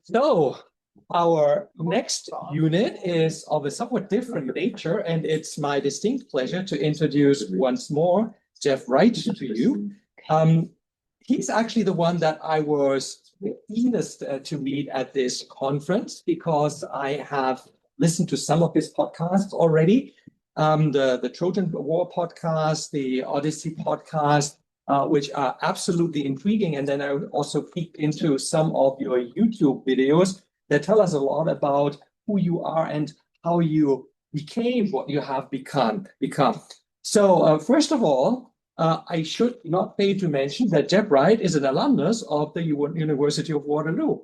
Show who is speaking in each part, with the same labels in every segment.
Speaker 1: So our next unit is of a somewhat different nature, and it's my distinct pleasure to introduce once more Jeff Wright to you. He's actually the one that I was keenest to meet at this conference because I have listened to some of his podcasts already. The Trojan War podcast, the Odyssey podcast, which are absolutely intriguing. And then I also peeked into some of your YouTube videos that tell us a lot about who you are and how you became what you have become. So first of all, I should not fail to mention that Jeff Wright is an alumnus of the University of Waterloo.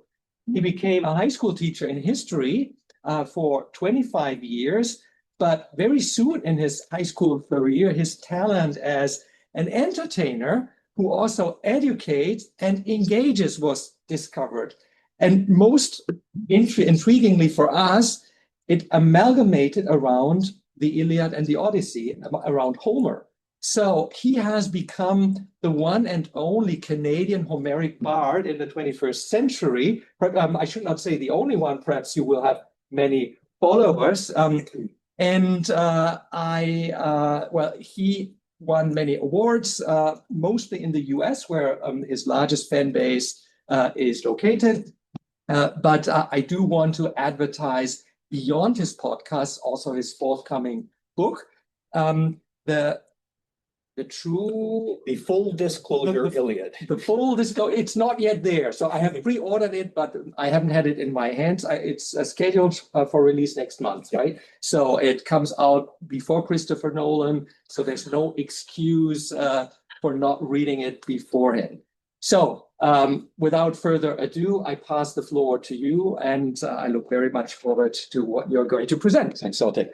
Speaker 1: He became a high school teacher in history for 25 years, but very soon in his high school career, his talent as an entertainer who also educates and engages was discovered. And most intriguingly for us, it amalgamated around the Iliad and the Odyssey, around Homer. So he has become the one and only Canadian Homeric bard in the 21st century. I should not say the only one, perhaps you will have many followers. He won many awards, mostly in the US, where his largest fan base is located. But I do want to advertise beyond his podcast, also his forthcoming book, the full disclosure Iliad. The full disclosure, it's not yet there. So I have pre-ordered it, but I haven't had it in my hands. It's scheduled for release next month, right? So it comes out before Christopher Nolan. So there's no excuse for not reading it beforehand. So without further ado, I pass the floor to you, and I look very much forward to what you're going to present.
Speaker 2: Thanks, Celtic.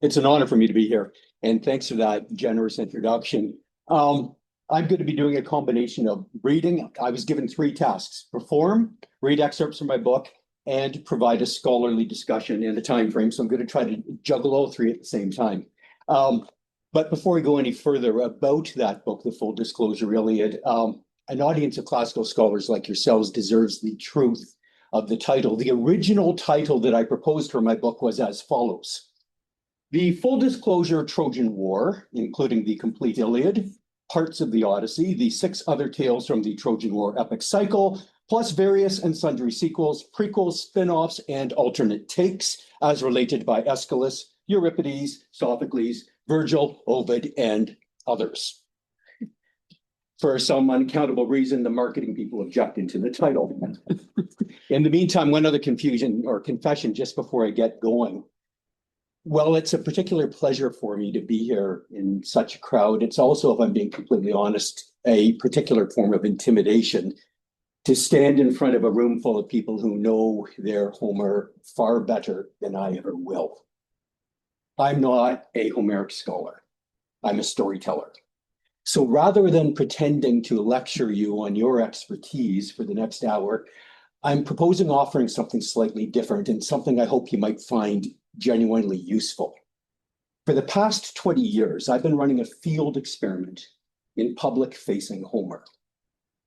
Speaker 2: It's an honor for me to be here. And thanks for that generous introduction. I'm going to be doing a combination of reading. I was given 3 tasks: perform, read excerpts from my book, and provide a scholarly discussion in a time frame. So I'm going to try to juggle all 3 at the same time. But before we go any further about that book, The Full Disclosure Iliad, an audience of classical scholars like yourselves deserves the truth of the title. The original title that I proposed for my book was as follows: The Full Disclosure Trojan War, including the complete Iliad, parts of the Odyssey, the 6 other tales from the Trojan War epic cycle, plus various and sundry sequels, prequels, spin-offs, and alternate takes, as related by Aeschylus, Euripides, Sophocles, Virgil, Ovid, and others. For some uncountable reason, the marketing people objected to the title. In the meantime, one other confession just before I get going. Well, it's a particular pleasure for me to be here in such a crowd. It's also, if I'm being completely honest, a particular form of intimidation to stand in front of a room full of people who know their Homer far better than I ever will. I'm not a Homeric scholar. I'm a storyteller. So rather than pretending to lecture you on your expertise for the next hour, I'm proposing offering something slightly different and something I hope you might find genuinely useful. For the past 20 years, I've been running a field experiment in public-facing Homer.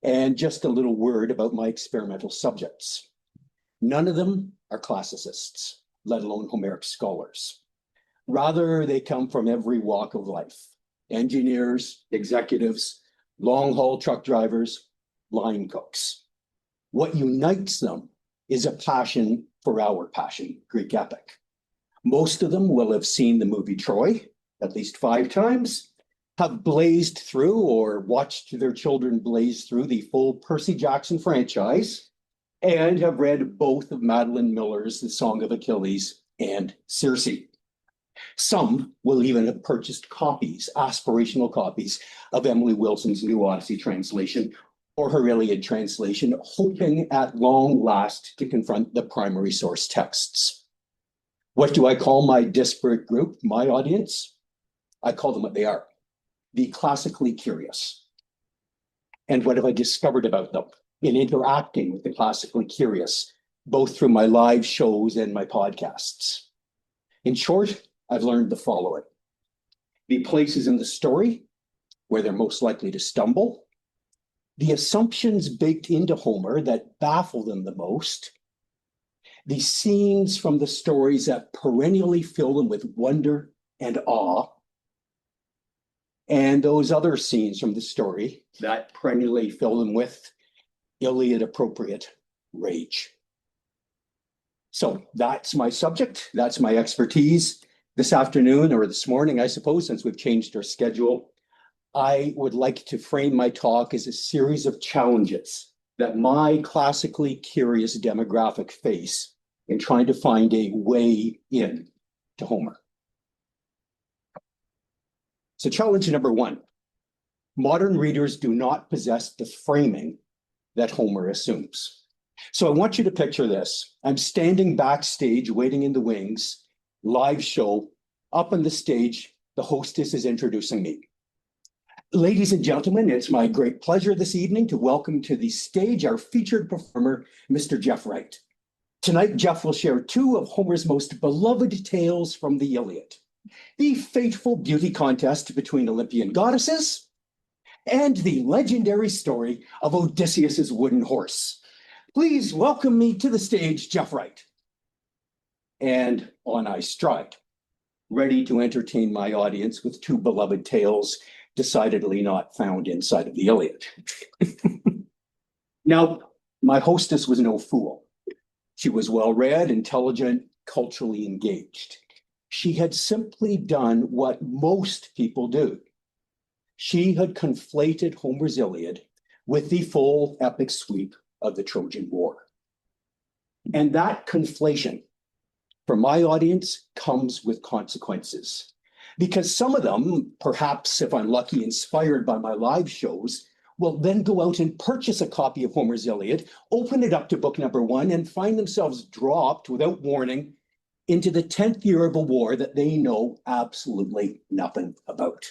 Speaker 2: And just a little word about my experimental subjects. None of them are classicists, let alone Homeric scholars. Rather, they come from every walk of life: engineers, executives, long-haul truck drivers, line cooks. What unites them is a passion for our passion, Greek epic. Most of them will have seen the movie Troy at least 5 times, have blazed through or watched their children blaze through the full Percy Jackson franchise, and have read both of Madeline Miller's The Song of Achilles and Circe. Some will even have purchased copies, aspirational copies, of Emily Wilson's New Odyssey translation or her Iliad translation, hoping at long last to confront the primary source texts. What do I call my disparate group, my audience? I call them what they are: the classically curious. And what have I discovered about them in interacting with the classically curious, both through my live shows and my podcasts? In short, I've learned the following: the places in the story where they're most likely to stumble, the assumptions baked into Homer that baffle them the most, the scenes from the stories that perennially fill them with wonder and awe, and those other scenes from the story that perennially fill them with Iliad appropriate rage. So that's my subject. That's my expertise. This afternoon, or this morning, I suppose, since we've changed our schedule, I would like to frame my talk as a series of challenges that my classically curious demographic face in trying to find a way in to Homer. So challenge number one, modern readers do not possess the framing that Homer assumes. So I want you to picture this. I'm standing backstage, waiting in the wings, live show. Up on the stage, the hostess is introducing me. Ladies and gentlemen, it's my great pleasure this evening to welcome to the stage our featured performer, Mr. Jeff Wright. Tonight, Jeff will share two of Homer's most beloved tales from the Iliad, the fateful beauty contest between Olympian goddesses and the legendary story of Odysseus's wooden horse. Please welcome me to the stage, Jeff Wright. And on I stride, ready to entertain my audience with two beloved tales decidedly not found inside of the Iliad. Now, my hostess was no fool. She was well-read, intelligent, culturally engaged. She had simply done what most people do. She had conflated Homer's Iliad with the full epic sweep of the Trojan War. And that conflation, for my audience, comes with consequences. Because some of them, perhaps if I'm lucky, inspired by my live shows, will then go out and purchase a copy of Homer's Iliad, open it up to book number one, and find themselves dropped without warning into the 10th year of a war that they know absolutely nothing about.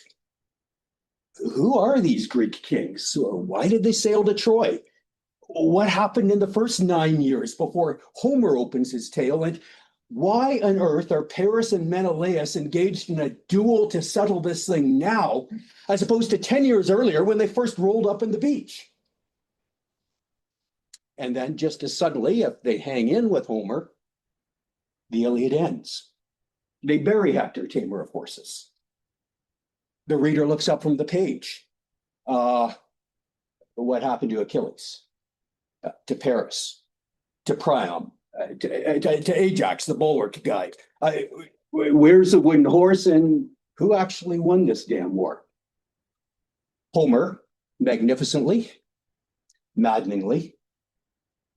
Speaker 2: Who are these Greek kings? Why did they sail to Troy? What happened in the first 9 years before Homer opens his tale? And why on earth are Paris and Menelaus engaged in a duel to settle this thing now, as opposed to 10 years earlier when they first rolled up on the beach? And then just as suddenly, if they hang in with Homer, the Iliad ends. They bury Hector, tamer of horses. The reader looks up from the page. What happened to Achilles? To Paris? To Priam? To Ajax, the bulwark guy? Where's the wooden horse, and who actually won this damn war? Homer, magnificently, maddeningly,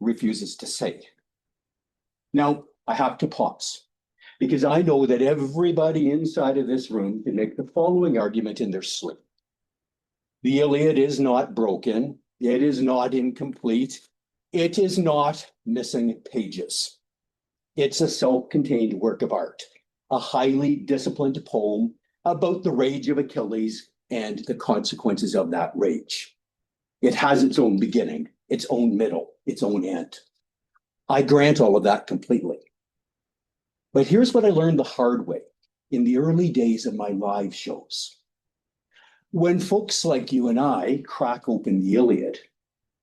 Speaker 2: refuses to say. Now, I have to pause, because I know that everybody inside of this room can make the following argument in their sleep. The Iliad is not broken. It is not incomplete. It is not missing pages. It's a self-contained work of art, a highly disciplined poem about the rage of Achilles and the consequences of that rage. It has its own beginning, its own middle, its own end. I grant all of that completely. But here's what I learned the hard way in the early days of my live shows. When folks like you and I crack open the Iliad,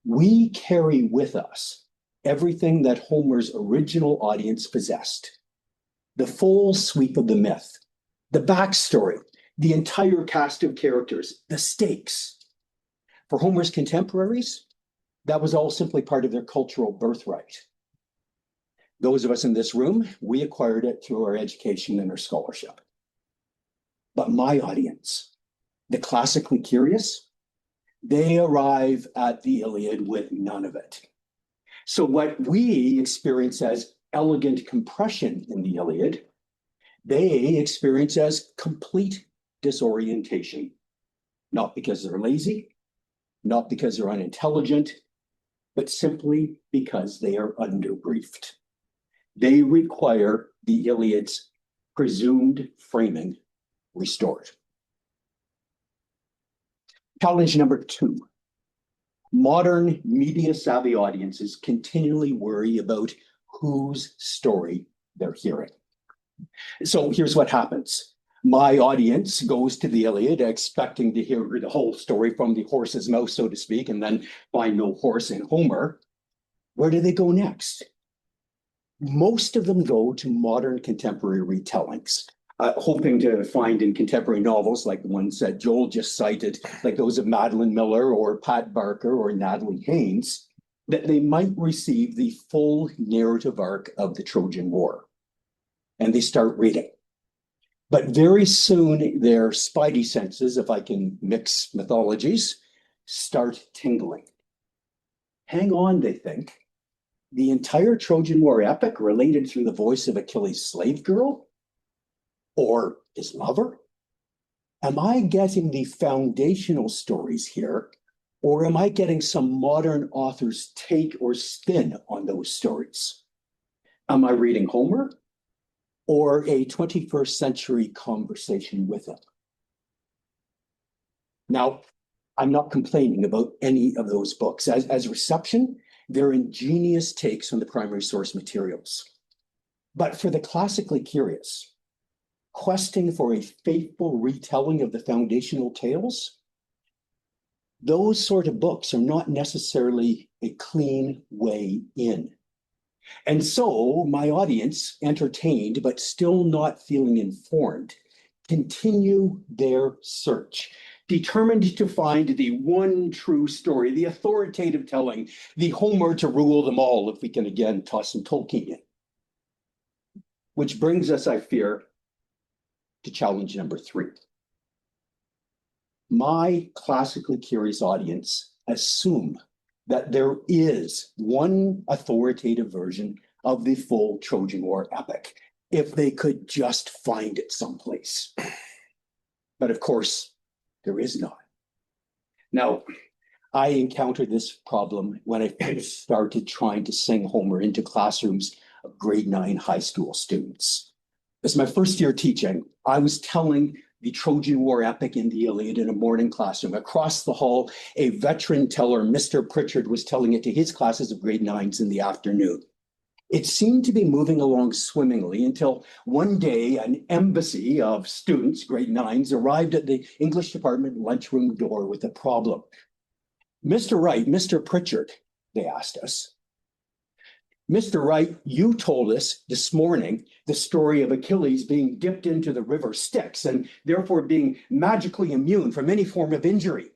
Speaker 2: we carry with us everything that Homer's original audience possessed. The full sweep of the myth, the backstory, the entire cast of characters, the stakes. For Homer's contemporaries, that was all simply part of their cultural birthright. Those of us in this room, we acquired it through our education and our scholarship. But my audience, the classically curious, they arrive at the Iliad with none of it. So what we experience as elegant compression in the Iliad, they experience as complete disorientation. Not because they're lazy, not because they're unintelligent, but simply because they are underbriefed. They require the Iliad's presumed framing restored. Challenge number two. Modern media-savvy audiences continually worry about whose story they're hearing. So here's what happens. My audience goes to the Iliad expecting to hear the whole story from the horse's mouth, so to speak, and then find no horse in Homer. Where do they go next? Most of them go to modern contemporary retellings, hoping to find in contemporary novels like the ones that Joel just cited, like those of Madeline Miller or Pat Barker or Natalie Haynes, that they might receive the full narrative arc of the Trojan War. And they start reading. But very soon their spidey senses, if I can mix mythologies, start tingling. Hang on, they think. The entire Trojan War epic related through the voice of Achilles' slave girl? Or his lover? Am I getting the foundational stories here, or am I getting some modern author's take or spin on those stories? Am I reading Homer, or a 21st century conversation with him? Now, I'm not complaining about any of those books. As reception, they're ingenious takes on the primary source materials. But for the classically curious, questing for a faithful retelling of the foundational tales, those sort of books are not necessarily a clean way in. And so my audience, entertained but still not feeling informed, continue their search, determined to find the one true story, the authoritative telling, the Homer to rule them all, if we can again toss some Tolkien in. Which brings us, I fear, to challenge number 3. My classically curious audience assume that there is one authoritative version of the full Trojan War epic, if they could just find it someplace. But of course, there is not. Now, I encountered this problem when I first started trying to sing Homer into classrooms of grade 9 high school students. As my first year teaching, I was telling the Trojan War epic in the Iliad in a morning classroom. Across the hall, a veteran teller, Mr. Pritchard, was telling it to his classes of grade 9s in the afternoon. It seemed to be moving along swimmingly until one day an embassy of students, grade 9s, arrived at the English department lunchroom door with a problem. Mr. Wright, Mr. Pritchard, they asked us. Mr. Wright, you told us this morning the story of Achilles being dipped into the river Styx and therefore being magically immune from any form of injury.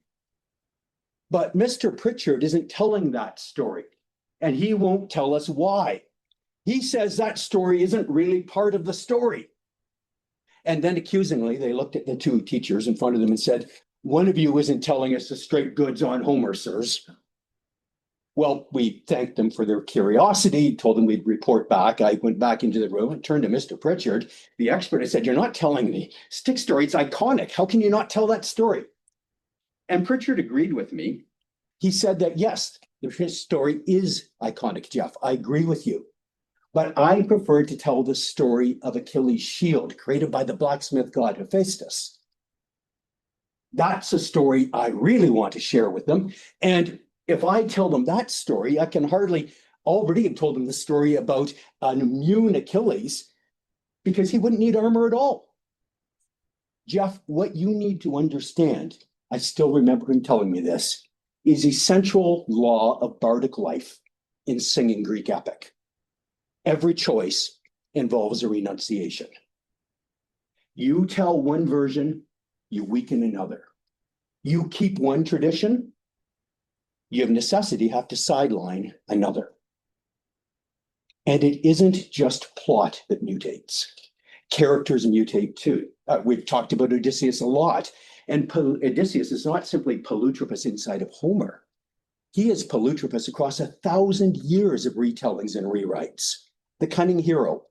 Speaker 2: But Mr. Pritchard isn't telling that story, and he won't tell us why. He says that story isn't really part of the story. And then accusingly, they looked at the 2 teachers in front of them and said, "One of you isn't telling us the straight goods on Homer, sirs." Well, we thanked them for their curiosity, told them we'd report back. I went back into the room and turned to Mr. Pritchard, the expert. I said, "You're not telling the Styx story. It's iconic. How can you not tell that story?" And Pritchard agreed with me. He said that, yes, the story is iconic, Jeff. I agree with you. But I prefer to tell the story of Achilles' shield, created by the blacksmith god Hephaestus. That's a story I really want to share with them. And if I tell them that story, I can hardly already have told them the story about an immune Achilles, because he wouldn't need armor at all. Jeff, what you need to understand, I still remember him telling me this, is a central law of bardic life in singing Greek epic. Every choice involves a renunciation. You tell one version, you weaken another. You keep one tradition, you of necessity have to sideline another. And it isn't just plot that mutates. Characters mutate too. We've talked about Odysseus a lot. And Odysseus is not simply Polytropus inside of Homer. He is Polytropus across 1,000 years of retellings and rewrites. The cunning hero,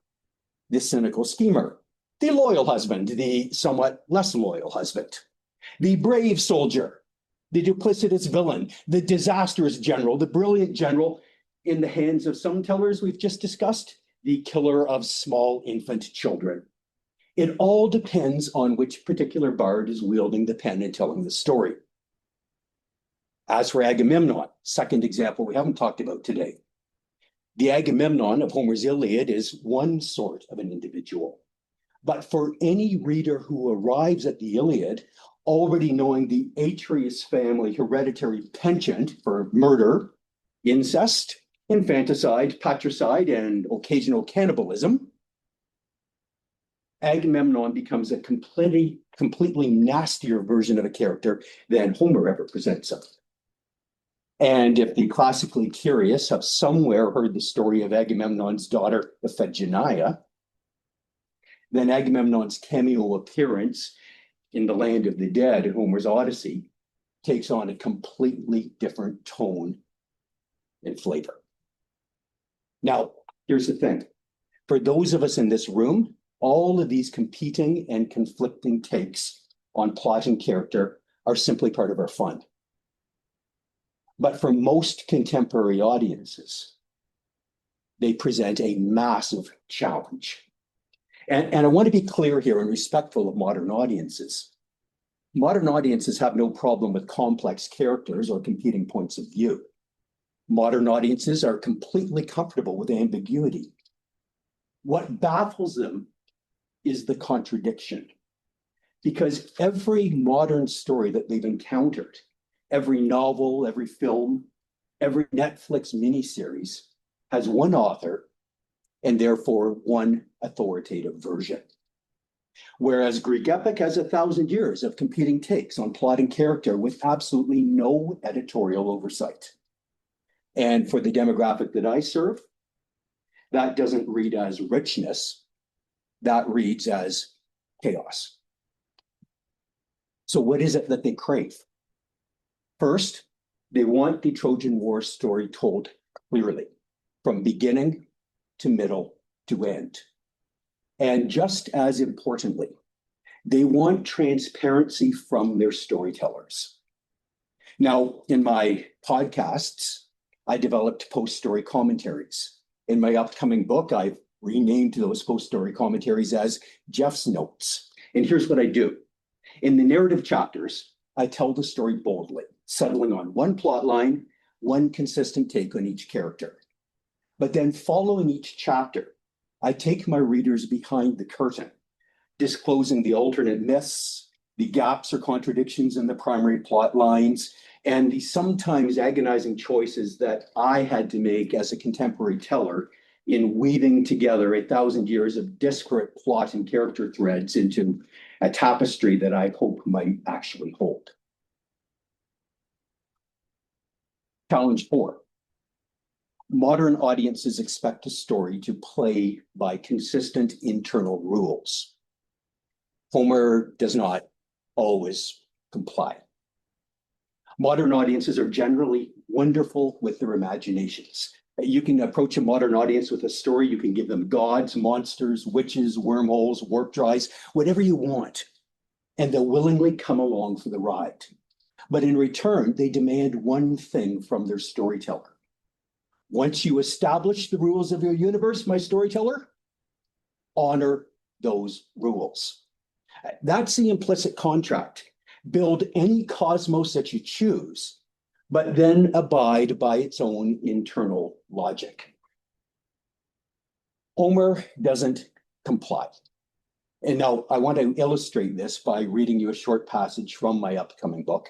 Speaker 2: the cynical schemer, the loyal husband, the somewhat less loyal husband, the brave soldier, the duplicitous villain, the disastrous general, the brilliant general, in the hands of some tellers we've just discussed, the killer of small infant children. It all depends on which particular bard is wielding the pen and telling the story. As for Agamemnon, second example we haven't talked about today. The Agamemnon of Homer's Iliad is one sort of an individual. But for any reader who arrives at the Iliad, already knowing the Atreus family hereditary penchant for murder, incest, infanticide, patricide, and occasional cannibalism, Agamemnon becomes a completely nastier version of a character than Homer ever presents him. And if the classically curious have somewhere heard the story of Agamemnon's daughter, Iphigenia, then Agamemnon's cameo appearance in the land of the dead in Homer's Odyssey takes on a completely different tone and flavor. Now, here's the thing. For those of us in this room, all of these competing and conflicting takes on plot and character are simply part of our fun. But for most contemporary audiences, they present a massive challenge. And I want to be clear here and respectful of modern audiences. Modern audiences have no problem with complex characters or competing points of view. Modern audiences are completely comfortable with ambiguity. What baffles them is the contradiction. Because every modern story that they've encountered, every novel, every film, every Netflix miniseries has one author and therefore one authoritative version. Whereas Greek epic has 1,000 years of competing takes on plot and character with absolutely no editorial oversight. And for the demographic that I serve, that doesn't read as richness, that reads as chaos. So what is it that they crave? First, they want the Trojan War story told clearly, from beginning to middle to end. And just as importantly, they want transparency from their storytellers. Now, in my podcasts, I developed post-story commentaries. In my upcoming book, I've renamed those post-story commentaries as Jeff's Notes. And here's what I do. In the narrative chapters, I tell the story boldly, settling on one plot line, one consistent take on each character. But then following each chapter, I take my readers behind the curtain, disclosing the alternate myths, the gaps or contradictions in the primary plot lines, and the sometimes agonizing choices that I had to make as a contemporary teller in weaving together 1,000 years of disparate plot and character threads into a tapestry that I hope might actually hold. Challenge 4. Modern audiences expect a story to play by consistent internal rules. Homer does not always comply. Modern audiences are generally wonderful with their imaginations. You can approach a modern audience with a story. You can give them gods, monsters, witches, wormholes, warp drives, whatever you want, and they'll willingly come along for the ride. But in return, they demand one thing from their storyteller. Once you establish the rules of your universe, my storyteller, honor those rules. That's the implicit contract. Build any cosmos that you choose, but then abide by its own internal logic. Homer doesn't comply. And now I want to illustrate this by reading you a short passage from my upcoming book,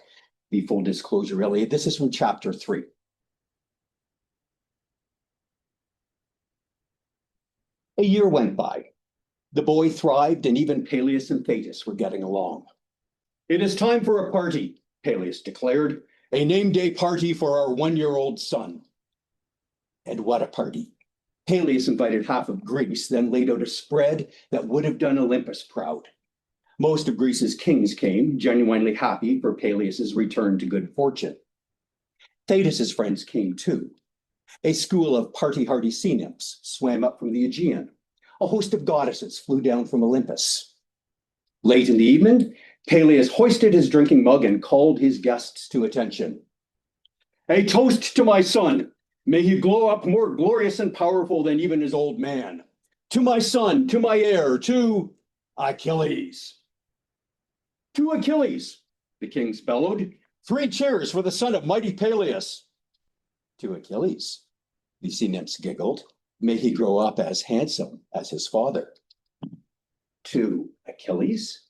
Speaker 2: The Full Disclosure Iliad. This is from chapter 3. A year went by. The boy thrived, and even Peleus and Thetis were getting along. "It is time for a party," Peleus declared, "a name day party for our 1-year-old son." And what a party. Peleus invited half of Greece, then laid out a spread that would have done Olympus proud. Most of Greece's kings came, genuinely happy for Peleus's return to good fortune. Thetis's friends came too. A school of party-hardy sea nymphs swam up from the Aegean. A host of goddesses flew down from Olympus. Late in the evening, Peleus hoisted his drinking mug and called his guests to attention. "A toast to my son. May he grow up more glorious and powerful than even his old man. To my son, to my heir, to Achilles." "To Achilles," the kings bellowed. "3 cheers for the son of mighty Peleus." "To Achilles," the sea nymphs giggled. "May he grow up as handsome as his father." to Achilles?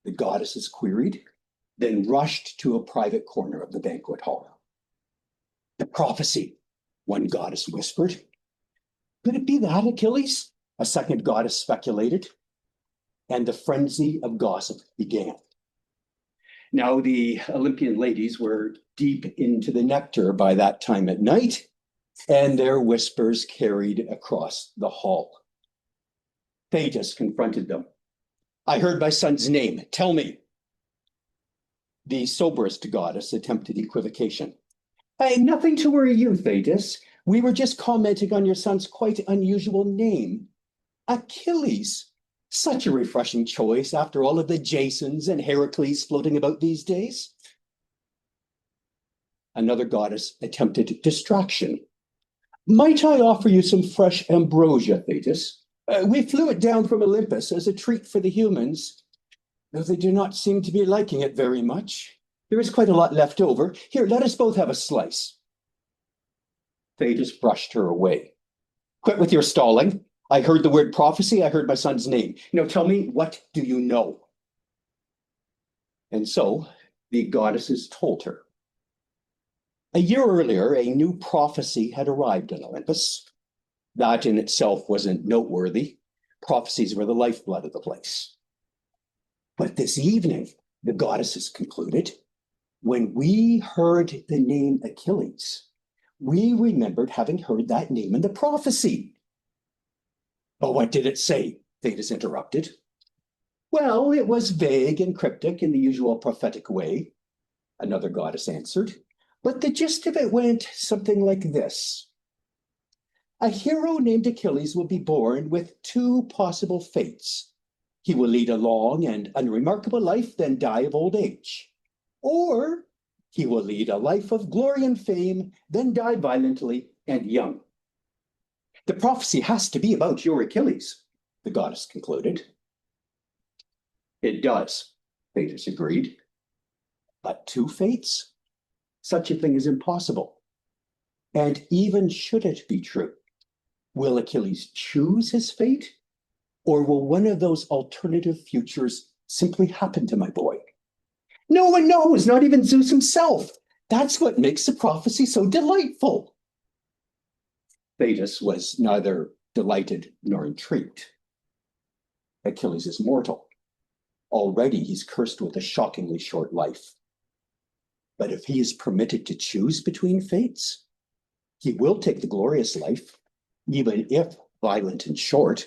Speaker 2: The goddesses queried, then rushed to a private corner of the banquet hall. The prophecy, one goddess whispered. Could it be that, Achilles? A second goddess speculated. And the frenzy of gossip began. Now, the Olympian ladies were deep into the nectar by that time at night, and their whispers carried across the hall. Thetis confronted them. I heard my son's name. Tell me. The soberest goddess attempted equivocation. Hey, nothing to worry you, Thetis. We were just commenting on your son's quite unusual name. Achilles. Such a refreshing choice after all of the Jasons and Heracles floating about these days. Another goddess attempted distraction. Might I offer you some fresh ambrosia, Thetis? We flew it down from Olympus as a treat for the humans, though they do not seem to be liking it very much. There is quite a lot left over. Here, let us both have a slice. Thetis brushed her away. Quit with your stalling. I heard the word prophecy. I heard my son's name. Now tell me, what do you know? And so the goddesses told her. A year earlier, a new prophecy had arrived in Olympus. That in itself wasn't noteworthy. Prophecies were the lifeblood of the place. But this evening, the goddesses concluded, when we heard the name Achilles, we remembered having heard that name in the prophecy. But what did it say? Thetis interrupted. Well, it was vague and cryptic in the usual prophetic way, another goddess answered. But the gist of it went something like this. A hero named Achilles will be born with two possible fates. He will lead a long and unremarkable life, then die of old age. Or he will lead a life of glory and fame, then die violently and young. The prophecy has to be about your Achilles, the goddess concluded. It does, Thetis agreed. But two fates? Such a thing is impossible. And even should it be true, will Achilles choose his fate? Or will one of those alternative futures simply happen to my boy? No one knows, not even Zeus himself. That's what makes the prophecy so delightful. Thetis was neither delighted nor intrigued. Achilles is mortal. Already he's cursed with a shockingly short life. But if he is permitted to choose between fates, he will take the glorious life, even if violent and short.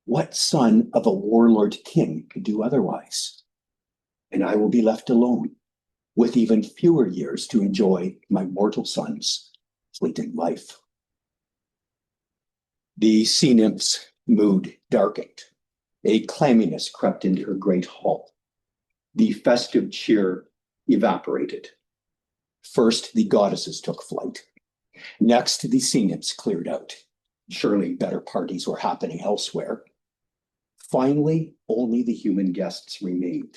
Speaker 2: What son of a warlord king could do otherwise? And I will be left alone, with even fewer years to enjoy my mortal son's fleeting life. The sea nymph's mood darkened. A clamminess crept into her great hall. The festive cheer evaporated. First, the goddesses took flight. Next, the sea nymphs cleared out. Surely better parties were happening elsewhere. Finally, only the human guests remained.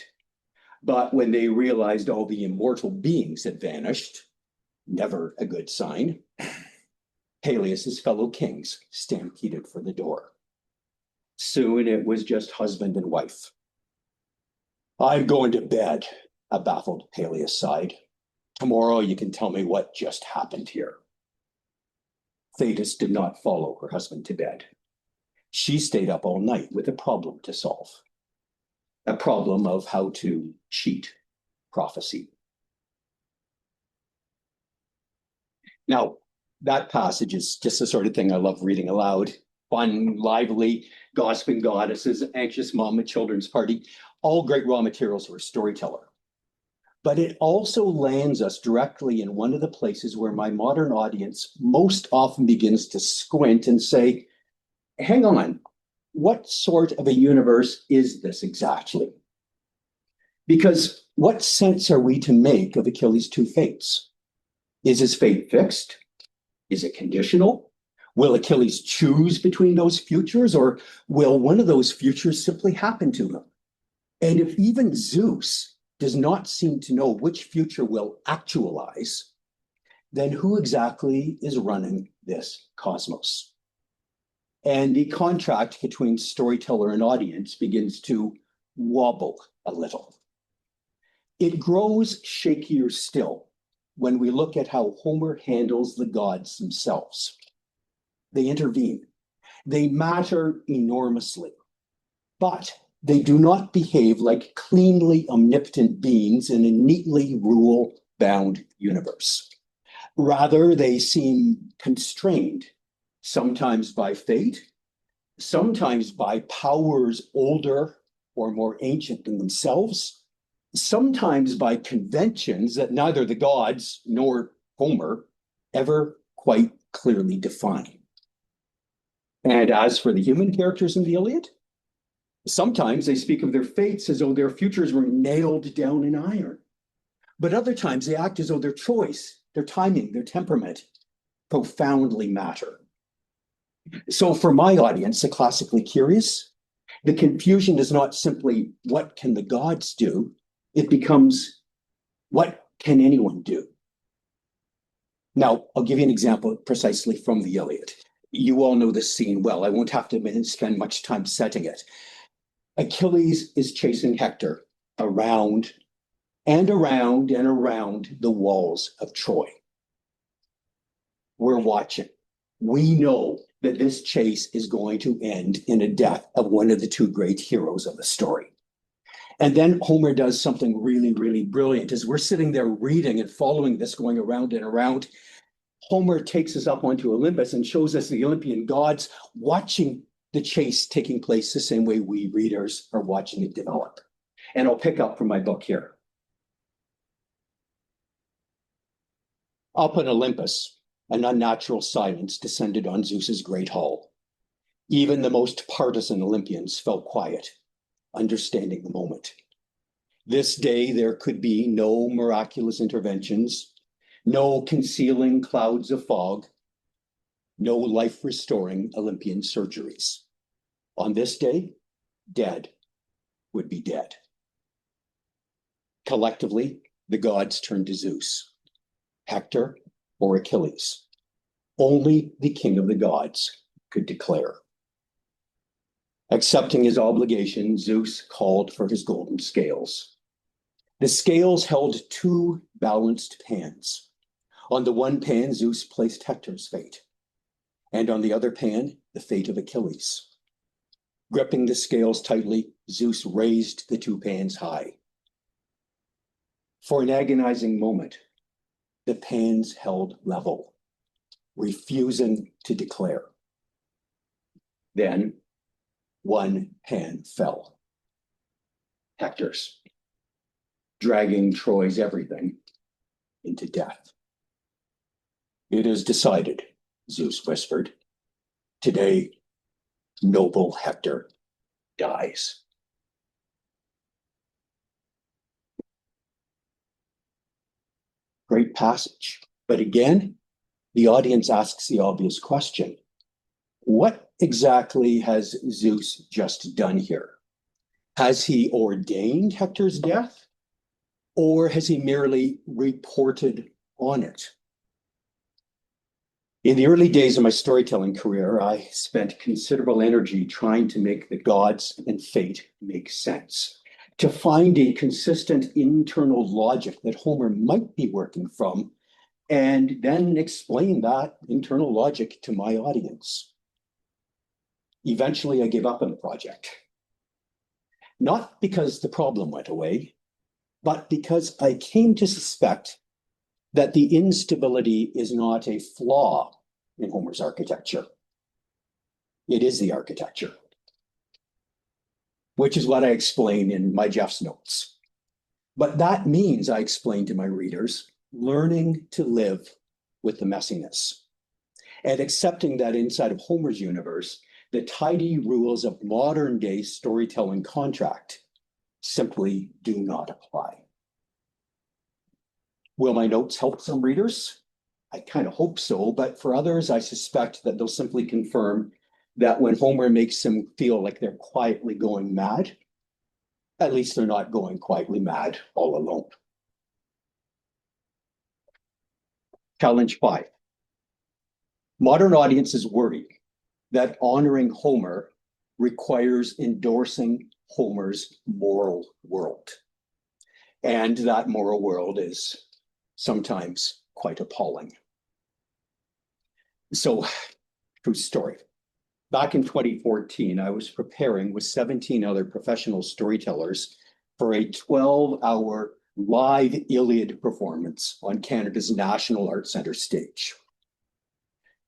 Speaker 2: But when they realized all the immortal beings had vanished, never a good sign, Peleus's fellow kings stampeded for the door. Soon it was just husband and wife. I'm going to bed, a baffled Peleus sighed. Tomorrow you can tell me what just happened here. Thetis did not follow her husband to bed. She stayed up all night with a problem to solve. A problem of how to cheat prophecy. Now, that passage is just the sort of thing I love reading aloud. Fun, lively, gossiping goddesses, anxious mom at children's party, all great raw materials for a storyteller. But it also lands us directly in one of the places where my modern audience most often begins to squint and say, hang on, what sort of a universe is this exactly? Because what sense are we to make of Achilles' two fates? Is his fate fixed? Is it conditional? Will Achilles choose between those futures, or will one of those futures simply happen to him? And if even Zeus does not seem to know which future will actualize, then who exactly is running this cosmos? and the contract between storyteller and audience begins to wobble a little. It grows shakier still when we look at how Homer handles the gods themselves. They intervene. They matter enormously, but they do not behave like cleanly omnipotent beings in a neatly rule-bound universe. Rather, they seem constrained, sometimes by fate, sometimes by powers older or more ancient than themselves, sometimes by conventions that neither the gods nor Homer ever quite clearly define. And as for the human characters in the Iliad, sometimes they speak of their fates as though their futures were nailed down in iron. But other times they act as though their choice, their timing, their temperament profoundly matter. So for my audience, the classically curious, the confusion is not simply what can the gods do? It becomes what can anyone do? Now, I'll give you an example precisely from the Iliad. You all know this scene well. I won't have to spend much time setting it. Achilles is chasing Hector around and around and around the walls of Troy. We're watching. We know that this chase is going to end in a death of one of the two great heroes of the story. And then Homer does something really, really brilliant. As we're sitting there reading and following this going around and around, Homer takes us up onto Olympus and shows us the Olympian gods watching the chase taking place the same way we readers are watching it develop. And I'll pick up from my book here. Up on Olympus, an unnatural silence descended on Zeus's great hall. Even the most partisan Olympians felt quiet, understanding the moment. This day, there could be no miraculous interventions, no concealing clouds of fog, no life-restoring Olympian surgeries. On this day, dead would be dead. Collectively, the gods turned to Zeus, Hector, or Achilles. Only the king of the gods could declare. Accepting his obligation, Zeus called for his golden scales. The scales held two balanced pans. On the one pan, Zeus placed Hector's fate, and on the other pan, the fate of Achilles. Gripping the scales tightly, Zeus raised the two pans high. For an agonizing moment, the pans held level, refusing to declare. Then one pan fell. Hector's, dragging Troy's everything into death. It is decided, Zeus whispered. Today, noble Hector dies. Great passage. But again, the audience asks the obvious question. What exactly has Zeus just done here? Has he ordained Hector's death? Or has he merely reported on it? In the early days of my storytelling career, I spent considerable energy trying to make the gods and fate make sense, to find a consistent internal logic that Homer might be working from, and then explain that internal logic to my audience. Eventually, I gave up on the project. Not because the problem went away, but because I came to suspect that the instability is not a flaw in Homer's architecture. It is the architecture, which is what I explain in my Jeff's notes. But that means, I explain to my readers, learning to live with the messiness and accepting that inside of Homer's universe, the tidy rules of modern day storytelling contract simply do not apply. Will my notes help some readers? I kind of hope so, but for others, I suspect that they'll simply confirm that when Homer makes them feel like they're quietly going mad, at least they're not going quietly mad all alone. Challenge 5. Modern audiences worry that honoring Homer requires endorsing Homer's moral world. And that moral world is sometimes quite appalling. So, true story. Back in 2014, I was preparing with 17 other professional storytellers for a 12-hour live Iliad performance on Canada's National Arts Centre stage.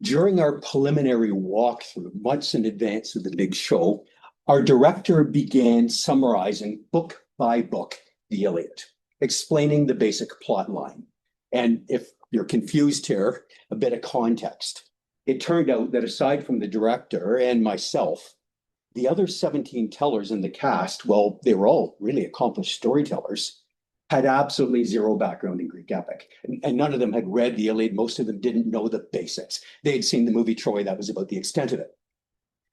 Speaker 2: During our preliminary walkthrough, months in advance of the big show, our director began summarizing book by book the Iliad, explaining the basic plot line. And if you're confused here, a bit of context. It turned out that aside from the director and myself, the other 17 tellers in the cast, well, they were all really accomplished storytellers, had absolutely zero background in Greek epic. And none of them had read the Iliad. Most of them didn't know the basics. They had seen the movie Troy. That was about the extent of it.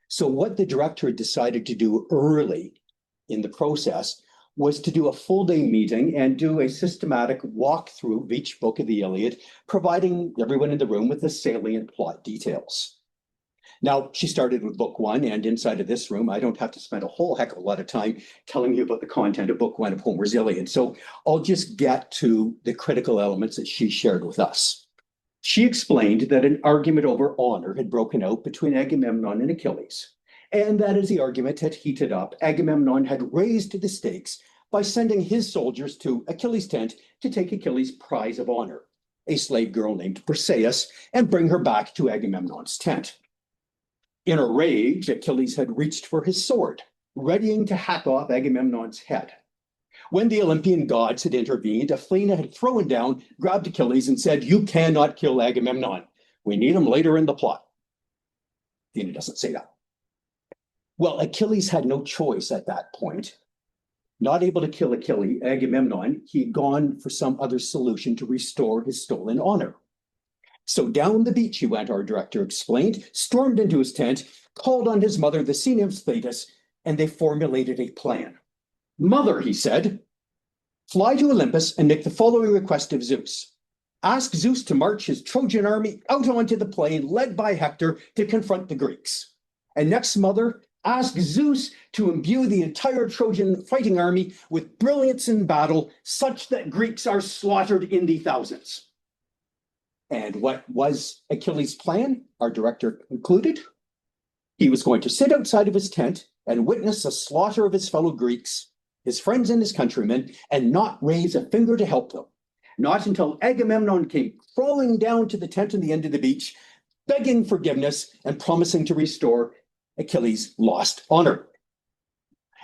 Speaker 2: So what the director had decided to do early in the process was to do a full day meeting and do a systematic walkthrough of each book of the Iliad, providing everyone in the room with the salient plot details. Now, she started with book one, and inside of this room, I don't have to spend a whole heck of a lot of time telling you about the content of book one of Homer's Iliad. So I'll just get to the critical elements that she shared with us. She explained that an argument over honor had broken out between Agamemnon and Achilles, and that as the argument had heated up, Agamemnon had raised the stakes by sending his soldiers to Achilles' tent to take Achilles' prize of honor, a slave girl named Perseus, and bring her back to Agamemnon's tent. In a rage, Achilles had reached for his sword, readying to hack off Agamemnon's head. When the Olympian gods had intervened, Athena had thrown down, grabbed Achilles, and said, "You cannot kill Agamemnon. We need him later in the plot." Athena doesn't say that. Well, Achilles had no choice at that point. Not able to kill Agamemnon, he'd gone for some other solution to restore his stolen honor. So down the beach he went, our director explained, stormed into his tent, called on his mother, the sea nymph Thetis, and they formulated a plan. "Mother," he said, "fly to Olympus and make the following request of Zeus. Ask Zeus to march his Trojan army out onto the plain led by Hector to confront the Greeks. And next, mother, ask Zeus to imbue the entire Trojan fighting army with brilliance in battle, such that Greeks are slaughtered in the thousands." And what was Achilles' plan? Our director concluded. He was going to sit outside of his tent and witness the slaughter of his fellow Greeks, his friends and his countrymen, and not raise a finger to help them. Not until Agamemnon came crawling down to the tent on the end of the beach, begging forgiveness and promising to restore Achilles' lost honor.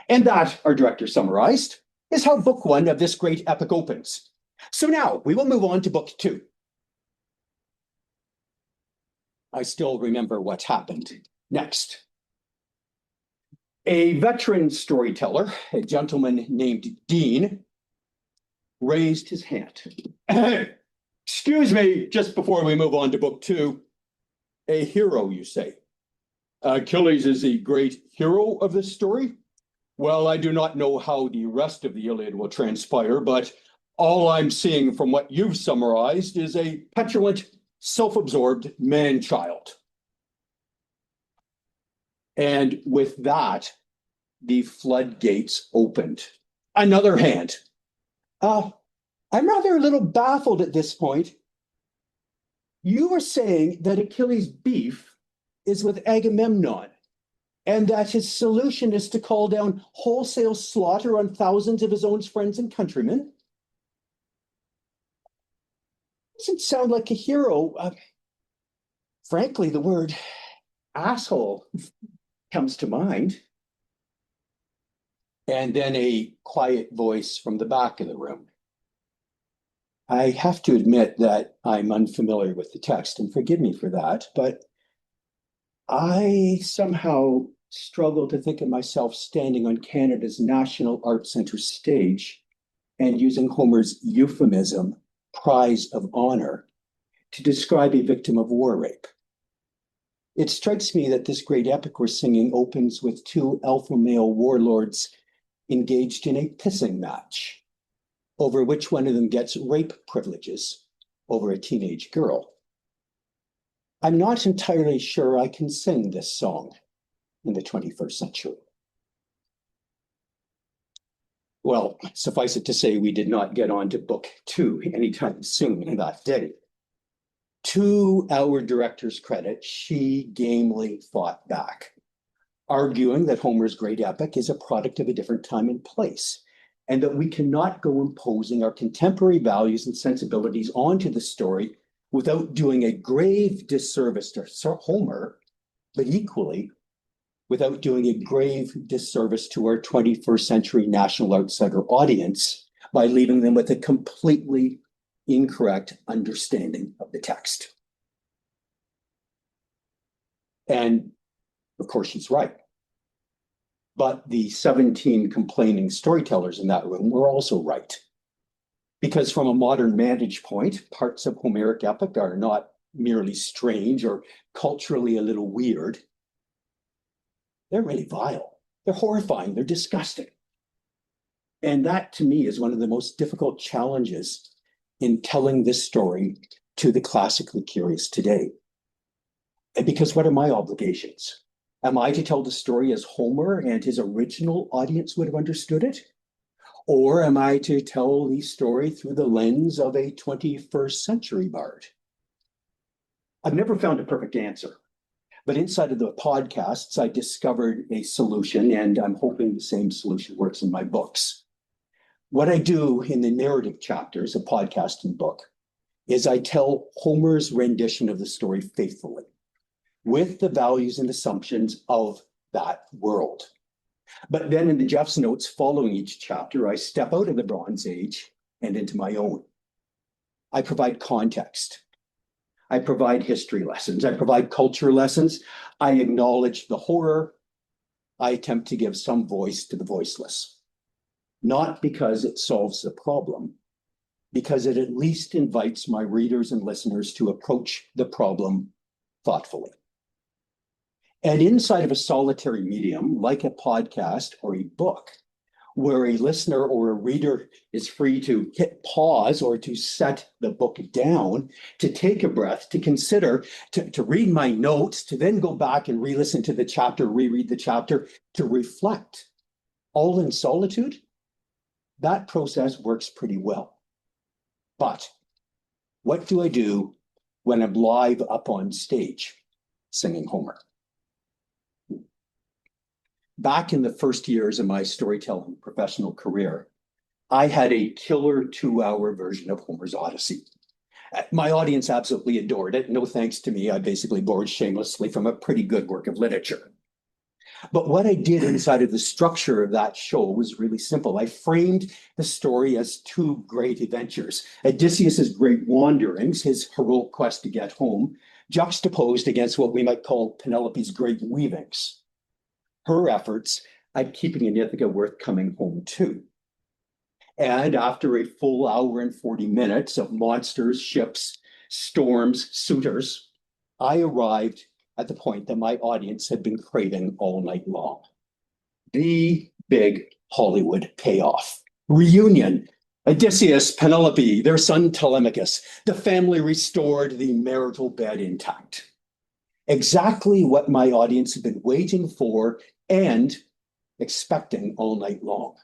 Speaker 2: And that, our director summarized, is how book one of this great epic opens. So now we will move on to book two. I still remember what happened next. A veteran storyteller, a gentleman named Dean, raised his hand. "Excuse me, just before we move on to book two, a hero, you say? Achilles is the great hero of this story? Well, I do not know how the rest of the Iliad will transpire, but all I'm seeing from what you've summarized is a petulant, self-absorbed man-child." And with that, the floodgates opened. Another hand. I'm rather a little baffled at this point. You were saying that Achilles' beef is with Agamemnon, and that his solution is to call down wholesale slaughter on thousands of his own friends and countrymen? Doesn't sound like a hero. Frankly, the word asshole comes to mind. And then a quiet voice from the back of the room. I have to admit that I'm unfamiliar with the text, and forgive me for that, but I somehow struggle to think of myself standing on Canada's National Arts Centre stage and using Homer's euphemism, prize of honor, to describe a victim of war rape. It strikes me that this great epic we're singing opens with two alpha male warlords engaged in a pissing match over which one of them gets rape privileges over a teenage girl. I'm not entirely sure I can sing this song in the 21st century. Well, suffice it to say, we did not get on to book 2 anytime soon that day. To our director's credit, she gamely fought back, arguing that Homer's great epic is a product of a different time and place, and that we cannot go imposing our contemporary values and sensibilities onto the story without doing a grave disservice to Homer, but equally without doing a grave disservice to our 21st century National Outsider audience by leaving them with a completely incorrect understanding of the text. And of course, she's right. But the 17 complaining storytellers in that room were also right. Because from a modern vantage point, parts of Homeric epic are not merely strange or culturally a little weird. They're really vile. They're horrifying. They're disgusting. And that, to me, is one of the most difficult challenges in telling this story to the classically curious today. And because what are my obligations? Am I to tell the story as Homer and his original audience would have understood it? Or am I to tell the story through the lens of a 21st century bard? I've never found a perfect answer. But inside of the podcasts, I discovered a solution, and I'm hoping the same solution works in my books. What I do in the narrative chapters of podcast and book is I tell Homer's rendition of the story faithfully, with the values and assumptions of that world. But then in the Jeff's notes following each chapter, I step out of the Bronze Age and into my own. I provide context. I provide history lessons. I provide culture lessons. I acknowledge the horror. I attempt to give some voice to the voiceless. Not because it solves the problem, because it at least invites my readers and listeners to approach the problem thoughtfully. And inside of a solitary medium, like a podcast or a book, where a listener or a reader is free to hit pause or to set the book down, to take a breath, to consider, to read my notes, to then go back and re-listen to the chapter, reread the chapter, to reflect, all in solitude, that process works pretty well. But what do I do when I'm live up on stage singing Homer? Back in the first years of my storytelling professional career, I had a killer 2-hour version of Homer's Odyssey. My audience absolutely adored it. No thanks to me, I basically borrowed shamelessly from a pretty good work of literature. But what I did inside of the structure of that show was really simple. I framed the story as 2 great adventures: Odysseus's great wanderings, his heroic quest to get home, juxtaposed against what we might call Penelope's great weavings, her efforts at keeping in Ithaca worth coming home to. And after a full hour and 40 minutes of monsters, ships, storms, suitors, I arrived at the point that my audience had been craving all night long. The big Hollywood payoff. Reunion. Odysseus, Penelope, their son Telemachus, the family restored, the marital bed intact. Exactly what my audience had been waiting for and expecting all night long.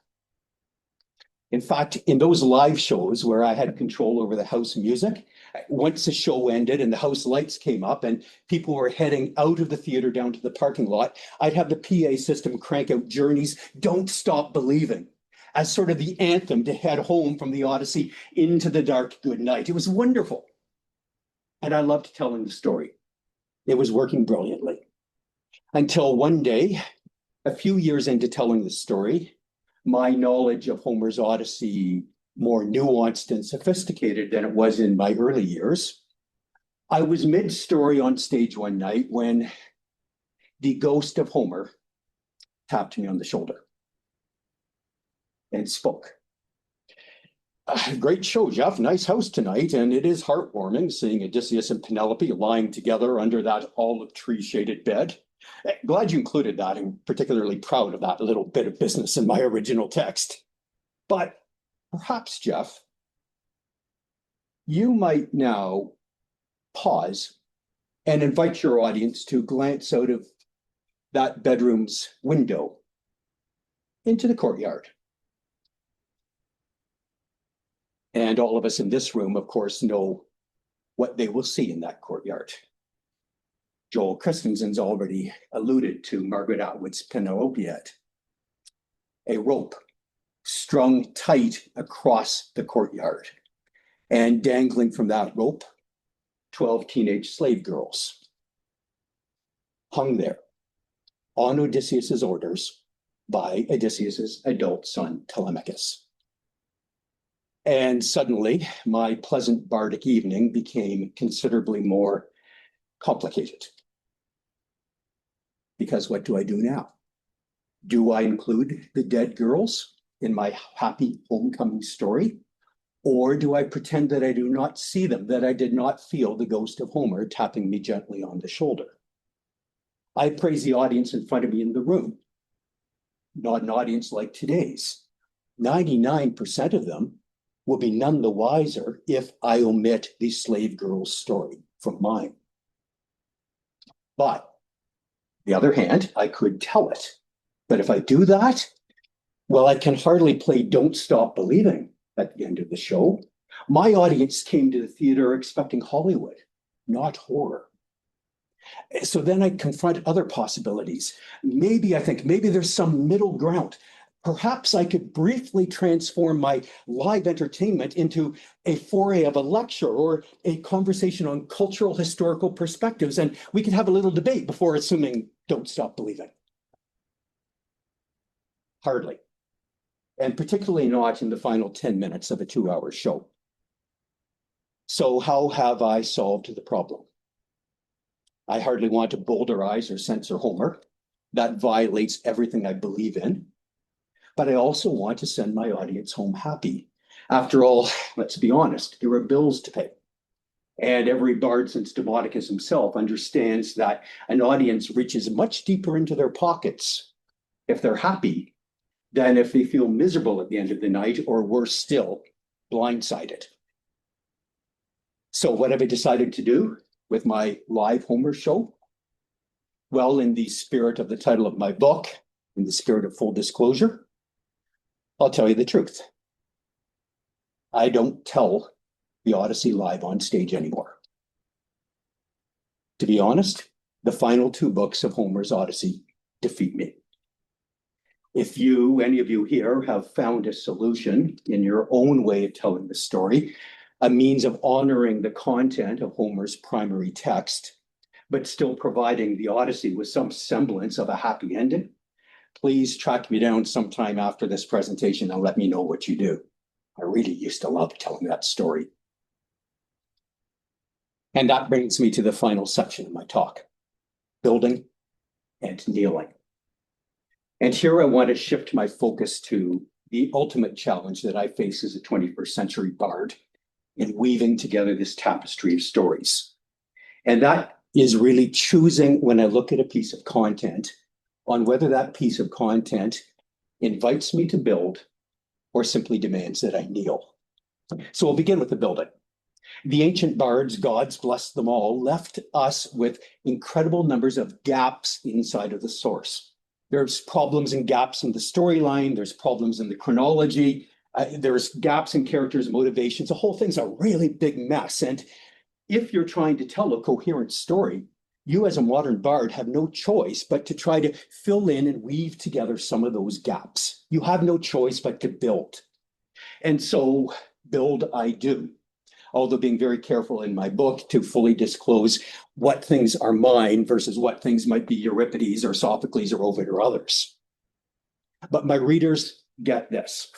Speaker 2: In fact, in those live shows where I had control over the house music, once the show ended and the house lights came up and people were heading out of the theater down to the parking lot, I'd have the PA system crank out Journey's "Don't Stop Believing" as sort of the anthem to head home from the Odyssey into the dark good night. It was wonderful. And I loved telling the story. It was working brilliantly. Until one day, a few years into telling the story, my knowledge of Homer's Odyssey, more nuanced and sophisticated than it was in my early years, I was mid-story on stage one night when the ghost of Homer tapped me on the shoulder and spoke. Great show, Jeff. Nice house tonight. And it is heartwarming seeing Odysseus and Penelope lying together under that olive tree shaded bed. Glad you included that. I'm particularly proud of that little bit of business in my original text. But perhaps, Jeff, you might now pause and invite your audience to glance out of that bedroom's window into the courtyard. And all of us in this room, of course, know what they will see in that courtyard. Joel Christensen's already alluded to Margaret Atwood's Penelopiad. A rope strung tight across the courtyard, and dangling from that rope, 12 teenage slave girls hung there on Odysseus's orders by Odysseus's adult son, Telemachus. And suddenly, my pleasant bardic evening became considerably more complicated. Because what do I do now? Do I include the dead girls in my happy homecoming story? Or do I pretend that I do not see them, that I did not feel the ghost of Homer tapping me gently on the shoulder? I praise the audience in front of me in the room, not an audience like today's. 99% of them will be none the wiser if I omit the slave girl's story from mine. But on the other hand, I could tell it. But if I do that, well, I can hardly play Don't Stop Believing at the end of the show. My audience came to the theater expecting Hollywood, not horror. So then I confront other possibilities. Maybe there's some middle ground. Perhaps I could briefly transform my live entertainment into a foray of a lecture or a conversation on cultural historical perspectives, and we could have a little debate before assuming Don't Stop Believing. Hardly. And particularly not in the final 10 minutes of a 2-hour show. So how have I solved the problem? I hardly want to boulderize or censor Homer. That violates everything I believe in. But I also want to send my audience home happy. After all, let's be honest, there are bills to pay. And every bard since Demodocus himself understands that an audience reaches much deeper into their pockets if they're happy than if they feel miserable at the end of the night, or worse still, blindsided. So what have I decided to do with my live Homer show? Well, in the spirit of the title of my book, in the spirit of full disclosure, I'll tell you the truth. I don't tell the Odyssey live on stage anymore. To be honest, the final 2 books of Homer's Odyssey defeat me. If any of you here, have found a solution in your own way of telling the story, a means of honoring the content of Homer's primary text, but still providing the Odyssey with some semblance of a happy ending, please track me down sometime after this presentation and let me know what you do. I really used to love telling that story. And that brings me to the final section of my talk, building and kneeling. And here I want to shift my focus to the ultimate challenge that I face as a 21st century bard in weaving together this tapestry of stories. And that is really choosing, when I look at a piece of content, on whether that piece of content invites me to build or simply demands that I kneel. So we'll begin with the building. The ancient bards, gods bless them all, left us with incredible numbers of gaps inside of the source. There's problems and gaps in the storyline, there's problems in the chronology, there's gaps in characters' motivations. The whole thing's a really big mess. And if you're trying to tell a coherent story, you as a modern bard have no choice but to try to fill in and weave together some of those gaps. You have no choice but to build. And so build I do, although being very careful in my book to fully disclose what things are mine versus what things might be Euripides or Sophocles or Ovid or others. But my readers get this.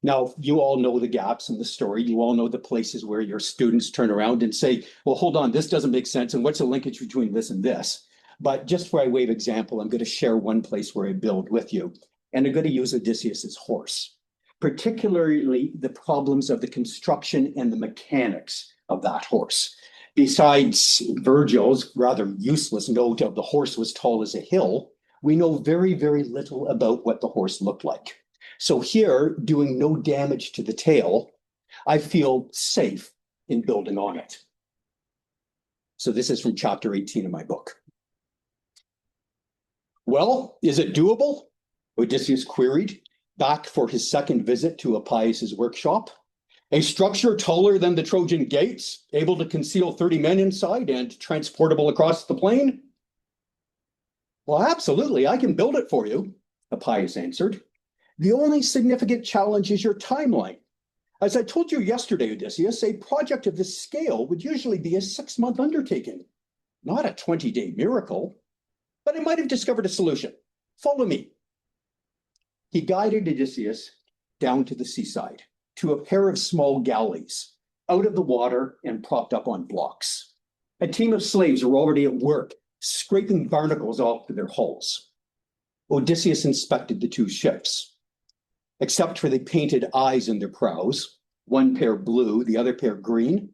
Speaker 2: Now, you all know the gaps in the story. You all know the places where your students turn around and say, well, hold on, this doesn't make sense. And what's the linkage between this and this? But just for a way of example, I'm going to share one place where I build with you. And I'm going to use Odysseus's horse, particularly the problems of the construction and the mechanics of that horse. Besides Virgil's rather useless note of the horse was tall as a hill, we know very, very little about what the horse looked like. So here, doing no damage to the tail, I feel safe in building on it. So this is from chapter 18 of my book. Well, is it doable? Odysseus queried, back for his second visit to Epeius's workshop. A structure taller than the Trojan gates, able to conceal 30 men inside and transportable across the plain? Well, absolutely, I can build it for you, Epeius answered. The only significant challenge is your timeline. As I told you yesterday, Odysseus, a project of this scale would usually be a 6-month undertaking, not a 20-day miracle. But I might have discovered a solution. Follow me. He guided Odysseus down to the seaside, to a pair of small galleys, out of the water and propped up on blocks. A team of slaves were already at work, scraping barnacles off their hulls. Odysseus inspected the 2 ships. Except for the painted eyes in their prows, one pair blue, the other pair green,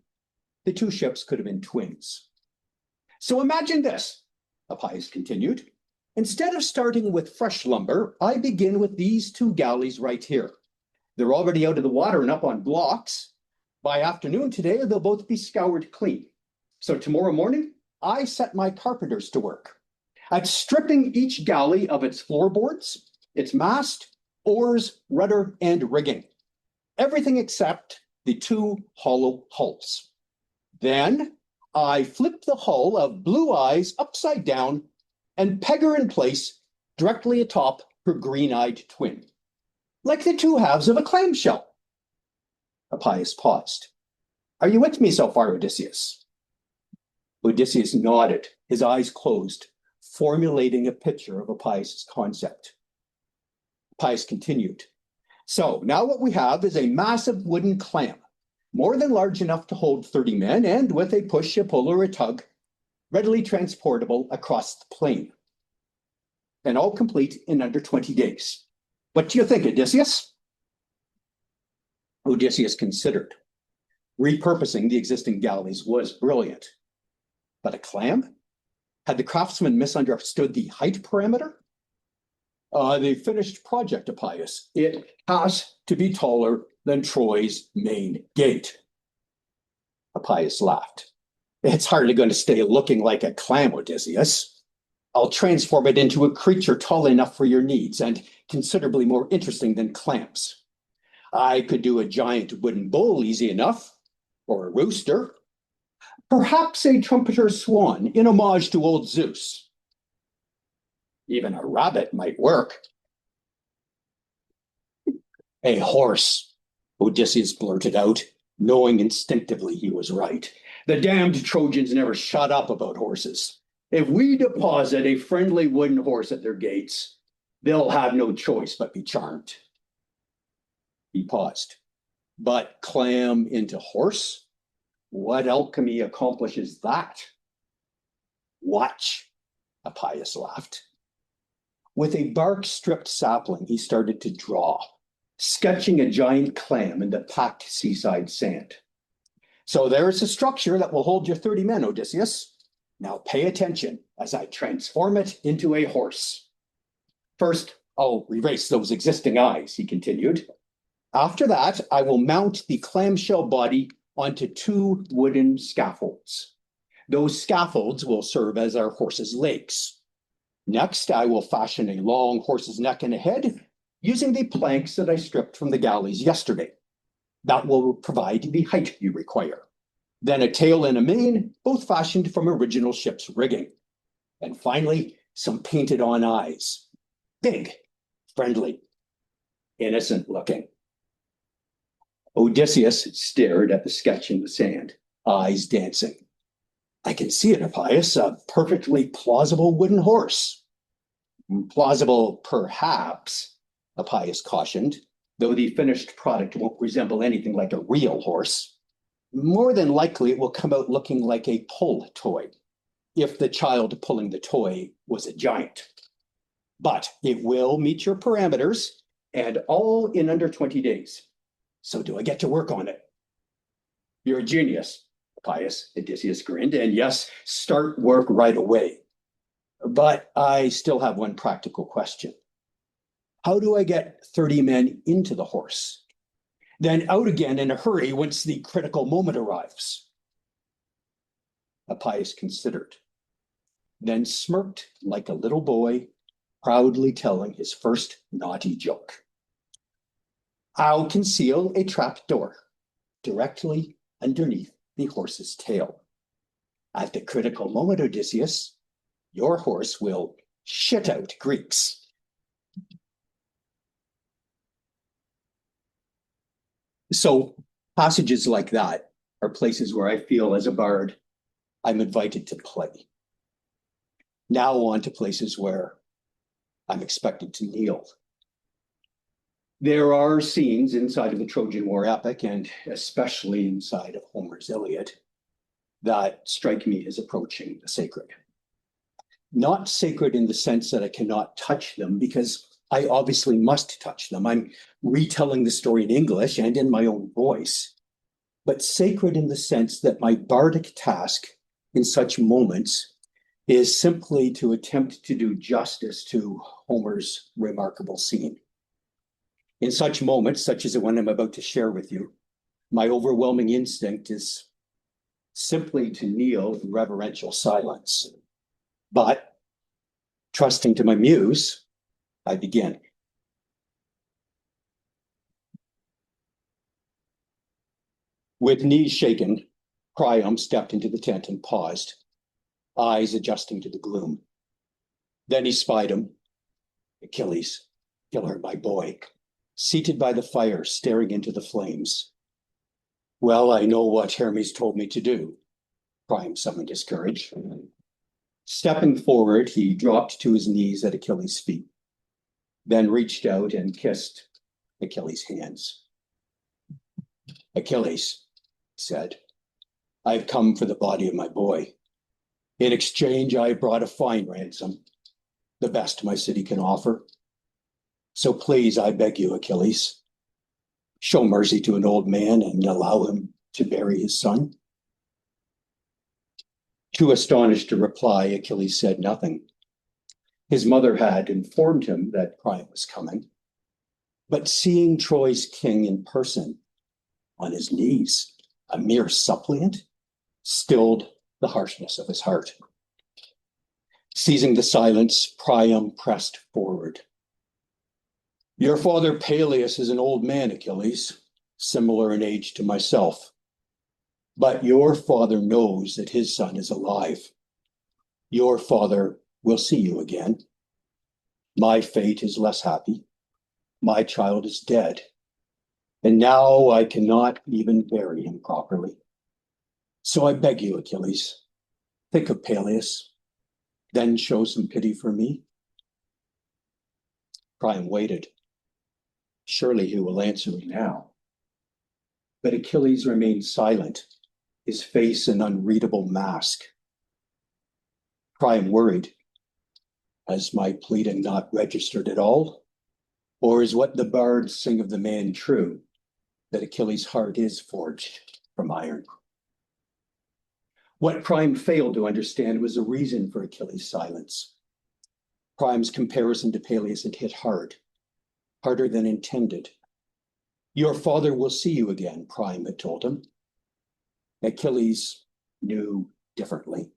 Speaker 2: the 2 ships could have been twins. So imagine this, Epeius continued. Instead of starting with fresh lumber, I begin with these 2 galleys right here. They're already out of the water and up on blocks. By afternoon today, they'll both be scoured clean. So tomorrow morning, I set my carpenters to work at stripping each galley of its floorboards, its mast, oars, rudder, and rigging. Everything except the 2 hollow hulls. Then I flip the hull of Blue Eyes upside down and peg her in place directly atop her green-eyed twin, like the 2 halves of a clamshell. Epeius paused. Are you with me so far, Odysseus? Odysseus nodded, his eyes closed, formulating a picture of Epeius's concept. Epeius continued. So now what we have is a massive wooden clam, more than large enough to hold 30 men, and with a push, a pull, or a tug, readily transportable across the plain. And all complete in under 20 days. What do you think, Odysseus? Odysseus considered. Repurposing the existing galleys was brilliant. But a clam? Had the craftsman misunderstood the height parameter? The finished project, Epeius. It has to be taller than Troy's main gate. Epeius laughed. It's hardly going to stay looking like a clam, Odysseus. I'll transform it into a creature tall enough for your needs and considerably more interesting than clams. I could do a giant wooden bull easy enough, or a rooster. Perhaps a trumpeter swan in homage to old Zeus. Even a rabbit might work. A horse, Odysseus blurted out, knowing instinctively he was right. The damned Trojans never shut up about horses. If we deposit a friendly wooden horse at their gates, they'll have no choice but be charmed. He paused. But clam into horse? What alchemy accomplishes that? Watch, Epeius laughed. With a bark-stripped sapling, he started to draw, sketching a giant clam in the packed seaside sand. So there's a structure that will hold your 30 men, Odysseus. Now pay attention as I transform it into a horse. First, I'll erase those existing eyes, he continued. After that, I will mount the clamshell body onto 2 wooden scaffolds. Those scaffolds will serve as our horse's legs. Next, I will fashion a long horse's neck and a head using the planks that I stripped from the galleys yesterday. That will provide the height you require. Then a tail and a mane, both fashioned from original ship's rigging. And finally, some painted-on eyes. Big, friendly, innocent looking. Odysseus stared at the sketch in the sand, eyes dancing. I can see it, Epeius, a perfectly plausible wooden horse. Plausible, perhaps, Epeius cautioned, though the finished product won't resemble anything like a real horse. More than likely, it will come out looking like a pull toy, if the child pulling the toy was a giant. But it will meet your parameters, and all in under 20 days. So do I get to work on it? You're a genius, Epeius, Odysseus grinned, and yes, start work right away. But I still have one practical question. How do I get 30 men into the horse? Then out again in a hurry once the critical moment arrives. Appius considered, then smirked like a little boy, proudly telling his first naughty joke. I'll conceal a trap door directly underneath the horse's tail. At the critical moment, Odysseus, your horse will shit out Greeks. So passages like that are places where I feel as a bard, I'm invited to play. Now on to places where I'm expected to kneel. There are scenes inside of the Trojan War epic, and especially inside of Homer's Iliad, that strike me as approaching the sacred. Not sacred in the sense that I cannot touch them, because I obviously must touch them. I'm retelling the story in English and in my own voice, but sacred in the sense that my bardic task in such moments is simply to attempt to do justice to Homer's remarkable scene. In such moments, such as the one I'm about to share with you, my overwhelming instinct is simply to kneel in reverential silence. But, trusting to my muse, I begin. With knees shaken, Priam stepped into the tent and paused, eyes adjusting to the gloom. Then he spied him, Achilles, killer, my boy, seated by the fire, staring into the flames. Well, I know what Hermes told me to do. Priam summoned his courage. Stepping forward, he dropped to his knees at Achilles' feet, then reached out and kissed Achilles' hands. Achilles said, I've come for the body of my boy. In exchange, I brought a fine ransom, the best my city can offer. So please, I beg you, Achilles, show mercy to an old man and allow him to bury his son. Too astonished to reply, Achilles said nothing. His mother had informed him that Priam was coming, but seeing Troy's king in person, on his knees, a mere suppliant, stilled the harshness of his heart. Seizing the silence, Priam pressed forward. Your father Peleus is an old man, Achilles, similar in age to myself. But your father knows that his son is alive. Your father will see you again. My fate is less happy. My child is dead. And now I cannot even bury him properly. So I beg you, Achilles, think of Peleus, then show some pity for me. Priam waited. Surely he will answer me now. But Achilles remained silent, his face an unreadable mask. Priam worried. Has my pleading not registered at all? Or is what the bards sing of the man true, that Achilles' heart is forged from iron? What Priam failed to understand was the reason for Achilles' silence. Priam's comparison to Peleus had hit hard, harder than intended. Your father will see you again, Priam had told him. Achilles knew differently.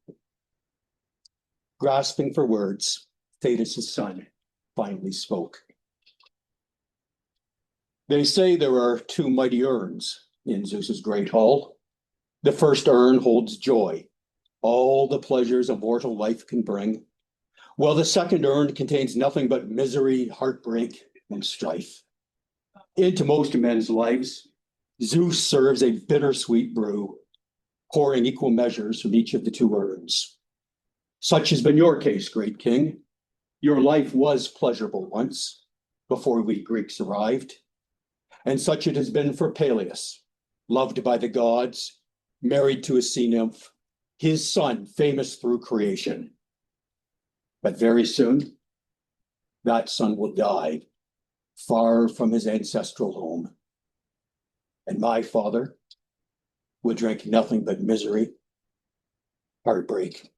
Speaker 2: Grasping for words, Thetis' son finally spoke. They say there are two mighty urns in Zeus's great hall. The first urn holds joy, all the pleasures a mortal life can bring, while the second urn contains nothing but misery, heartbreak, and strife. Into most men's lives, Zeus serves a bittersweet brew, pouring equal measures from each of the two urns. Such has been your case, great king. Your life was pleasurable once, before we Greeks arrived, and such it has been for Peleus, loved by the gods, married to a sea nymph, his son famous through creation. But very soon, that son will die, far from his ancestral home. And my father would drink nothing but misery, heartbreak,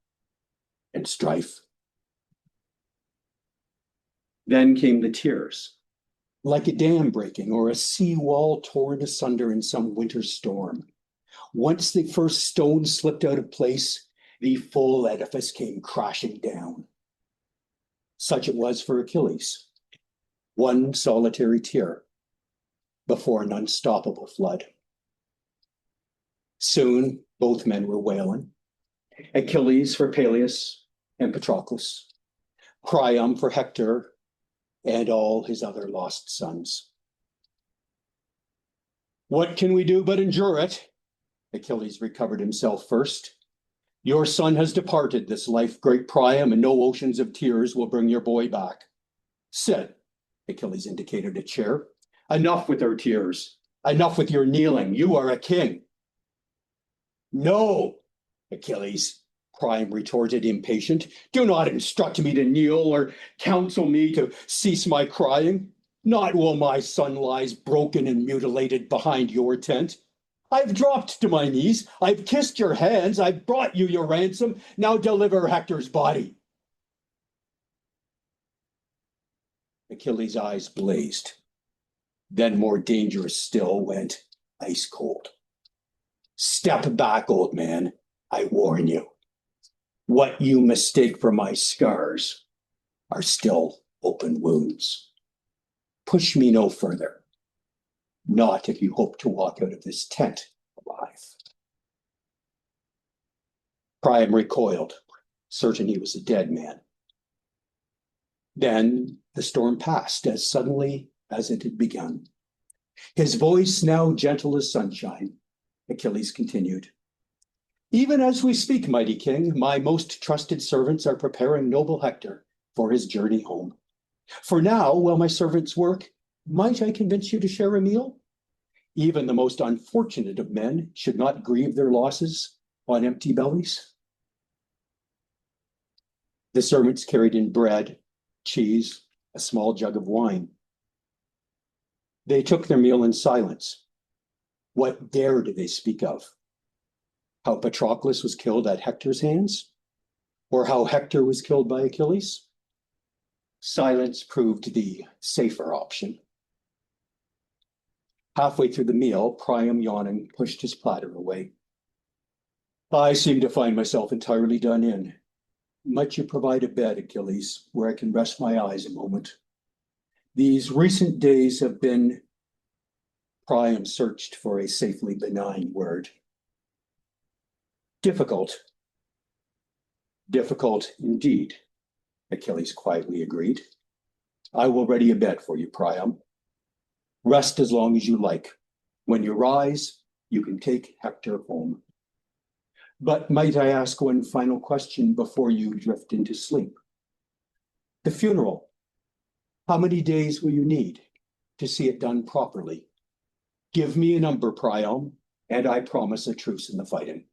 Speaker 2: and strife. Then came the tears, like a dam breaking or a seawall torn asunder in some winter storm. Once the first stone slipped out of place, the full edifice came crashing down. Such it was for Achilles, one solitary tear before an unstoppable flood. Soon, both men were wailing. Achilles for Peleus and Patroclus, Priam for Hector and all his other lost sons. What can we do but endure it? Achilles recovered himself first. Your son has departed this life, great Priam, and no oceans of tears will bring your boy back. Sit, Achilles indicated a chair. Enough with our tears. Enough with your kneeling. You are a king. No, Achilles, Priam retorted, impatient. Do not instruct me to kneel or counsel me to cease my crying. Not while my son lies broken and mutilated behind your tent. I've dropped to my knees. I've kissed your hands. I've brought you your ransom. Now deliver Hector's body. Achilles' eyes blazed. Then more dangerous still went ice cold. Step back, old man. I warn you. What you mistake for my scars are still open wounds. Push me no further. Not if you hope to walk out of this tent alive. Priam recoiled, certain he was a dead man. Then the storm passed as suddenly as it had begun. His voice now gentle as sunshine, Achilles continued. Even as we speak, mighty king, my most trusted servants are preparing noble Hector for his journey home. For now, while my servants work, might I convince you to share a meal? Even the most unfortunate of men should not grieve their losses on empty bellies. The servants carried in bread, cheese, a small jug of wine. They took their meal in silence. What dared they speak of? How Patroclus was killed at Hector's hands? Or how Hector was killed by Achilles? Silence proved the safer option. Halfway through the meal, Priam, yawning, pushed his platter away. I seem to find myself entirely done in. Might you provide a bed, Achilles, where I can rest my eyes a moment? These recent days have been... Priam searched for a safely benign word. Difficult. Difficult indeed, Achilles quietly agreed. I will ready a bed for you, Priam. Rest as long as you like. When you rise, you can take Hector home. But might I ask one final question before you drift into sleep? The funeral, how many days will you need to see it done properly? Give me a number, Priam, and I promise a truce in the fighting.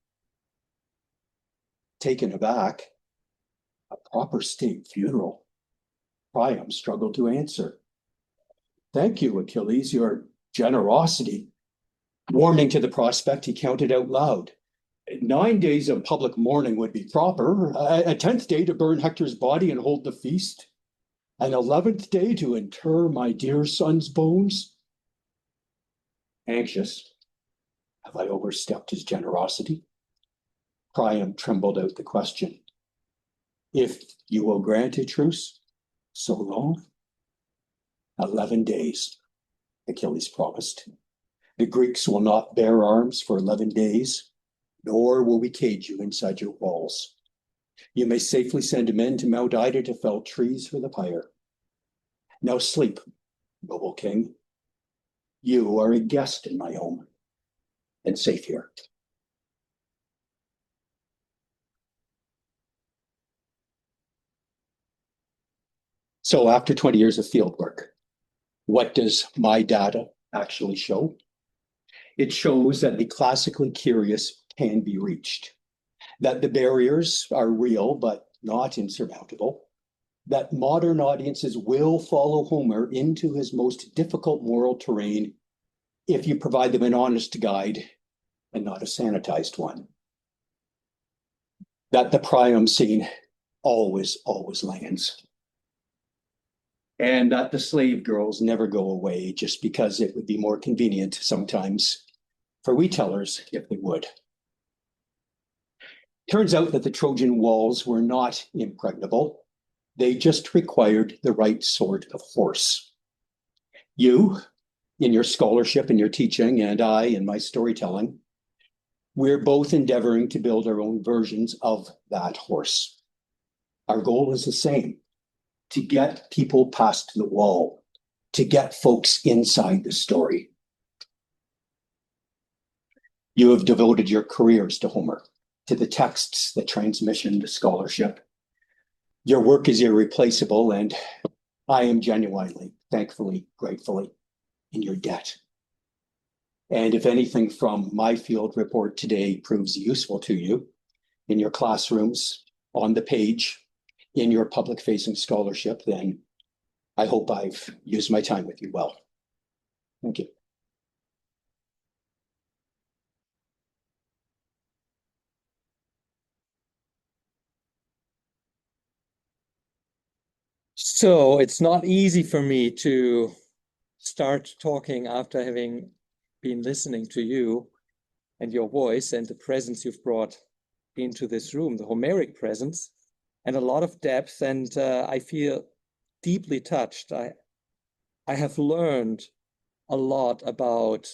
Speaker 2: Taken aback, a proper state funeral. Priam struggled to answer. Thank you, Achilles, your generosity. Warming to the prospect, he counted out loud. 9 days of public mourning would be proper. A 10th day to burn Hector's body and hold the feast. An 11th day to inter my dear son's bones. Anxious, have I overstepped his generosity? Priam trembled out the question. If you will grant a truce, so long? 11 days, Achilles promised. The Greeks will not bear arms for 11 days, nor will we cage you inside your walls. You may safely send men to Mount Ida to fell trees for the pyre. Now sleep, noble king. You are a guest in my home, and safe here. So after 20 years of field work, what does my data actually show? It shows that the classically curious can be reached, that the barriers are real but not insurmountable, that modern audiences will follow Homer into his most difficult moral terrain if you provide them an honest guide and not a sanitized one. That the Priam scene always lands. And that the slave girls never go away just because it would be more convenient sometimes for retellers if they would. Turns out that the Trojan walls were not impregnable. They just required the right sort of horse. You, in your scholarship and your teaching, and I in my storytelling, we're both endeavoring to build our own versions of that horse. Our goal is the same, to get people past the wall, to get folks inside the story. You have devoted your careers to Homer, to the texts, the transmission, the scholarship. Your work is irreplaceable, and I am genuinely, thankfully, gratefully in your debt. And if anything from my field report today proves useful to you in your classrooms, on the page, in your public-facing scholarship, then I hope I've used my time with you well. Thank you.
Speaker 1: So it's not easy for me to start talking after having been listening to you and your voice and the presence you've brought into this room, the Homeric presence, and a lot of depth. And I feel deeply touched. I have learned a lot about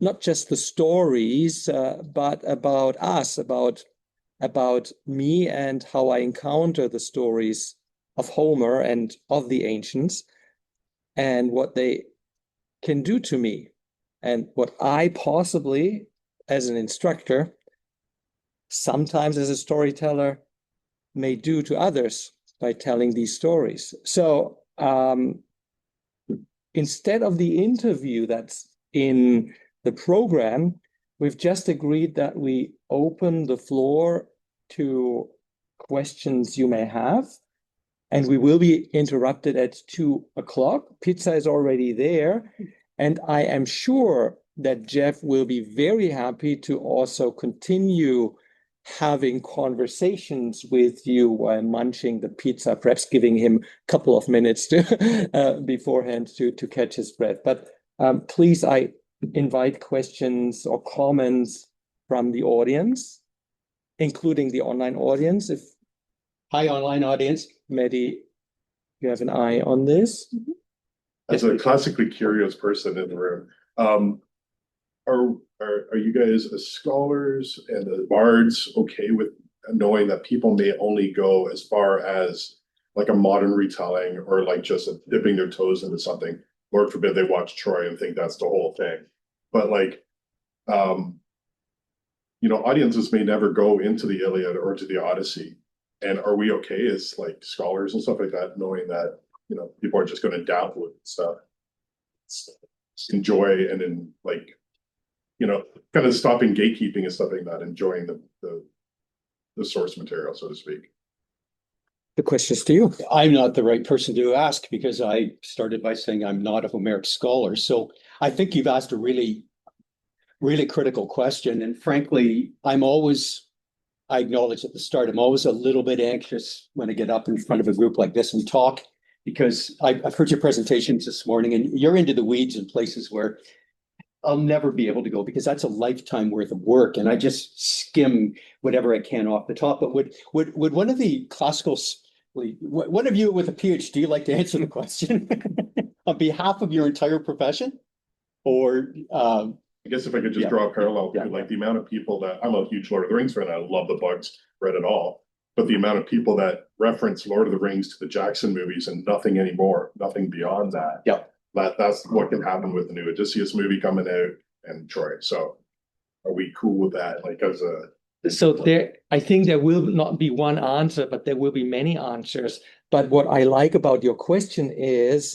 Speaker 1: not just the stories, but about us, about me and how I encounter the stories of Homer and of the ancients and what they can do to me and what I possibly, as an instructor, sometimes as a storyteller, may do to others by telling these stories. So instead of the interview that's in the program, we've just agreed that we open the floor to questions you may have. And we will be interrupted at 2:00. Pizza is already there. And I am sure that Jeff will be very happy to also continue having conversations with you while munching the pizza, perhaps giving him a couple of minutes to beforehand to catch his breath. But please, I invite questions or comments from the audience, including the online audience. If
Speaker 2: Hi, online audience.
Speaker 1: Maddie, you have an eye on this?
Speaker 3: As a classically curious person in the room, are you guys as scholars and as bards okay with knowing that people may only go as far as like a modern retelling or like just dipping their toes into something? Lord forbid they watch Troy and think that's the whole thing. But like, audiences may never go into the Iliad or to the Odyssey. And are we okay as like scholars and stuff like that, knowing that, people are just going to dabble with stuff, enjoy, and then like, kind of stopping gatekeeping and stuff like that, enjoying the source material, so to speak.
Speaker 1: The question is to you.
Speaker 2: I'm not the right person to ask because I started by saying I'm not a Homeric scholar. So I think you've asked a really, really critical question. And frankly, I acknowledge at the start, I'm always a little bit anxious when I get up in front of a group like this and talk, because I've heard your presentations this morning and you're into the weeds in places where I'll never be able to go because that's a lifetime worth of work. And I just skim whatever I can off the top. But would one of the one of you with a PhD like to answer the question on behalf of your entire profession? Or
Speaker 3: I guess if I could just draw a parallel to like the amount of people that I'm a huge Lord of the Rings fan, I love the books, read it all. But the amount of people that reference Lord of the Rings to the Jackson movies and nothing anymore, nothing beyond that.
Speaker 2: Yeah.
Speaker 3: That's what can happen with the new Odysseus movie coming out and Troy. So are we cool with that? Like
Speaker 1: I think there will not be one answer, but there will be many answers. But what I like about your question is,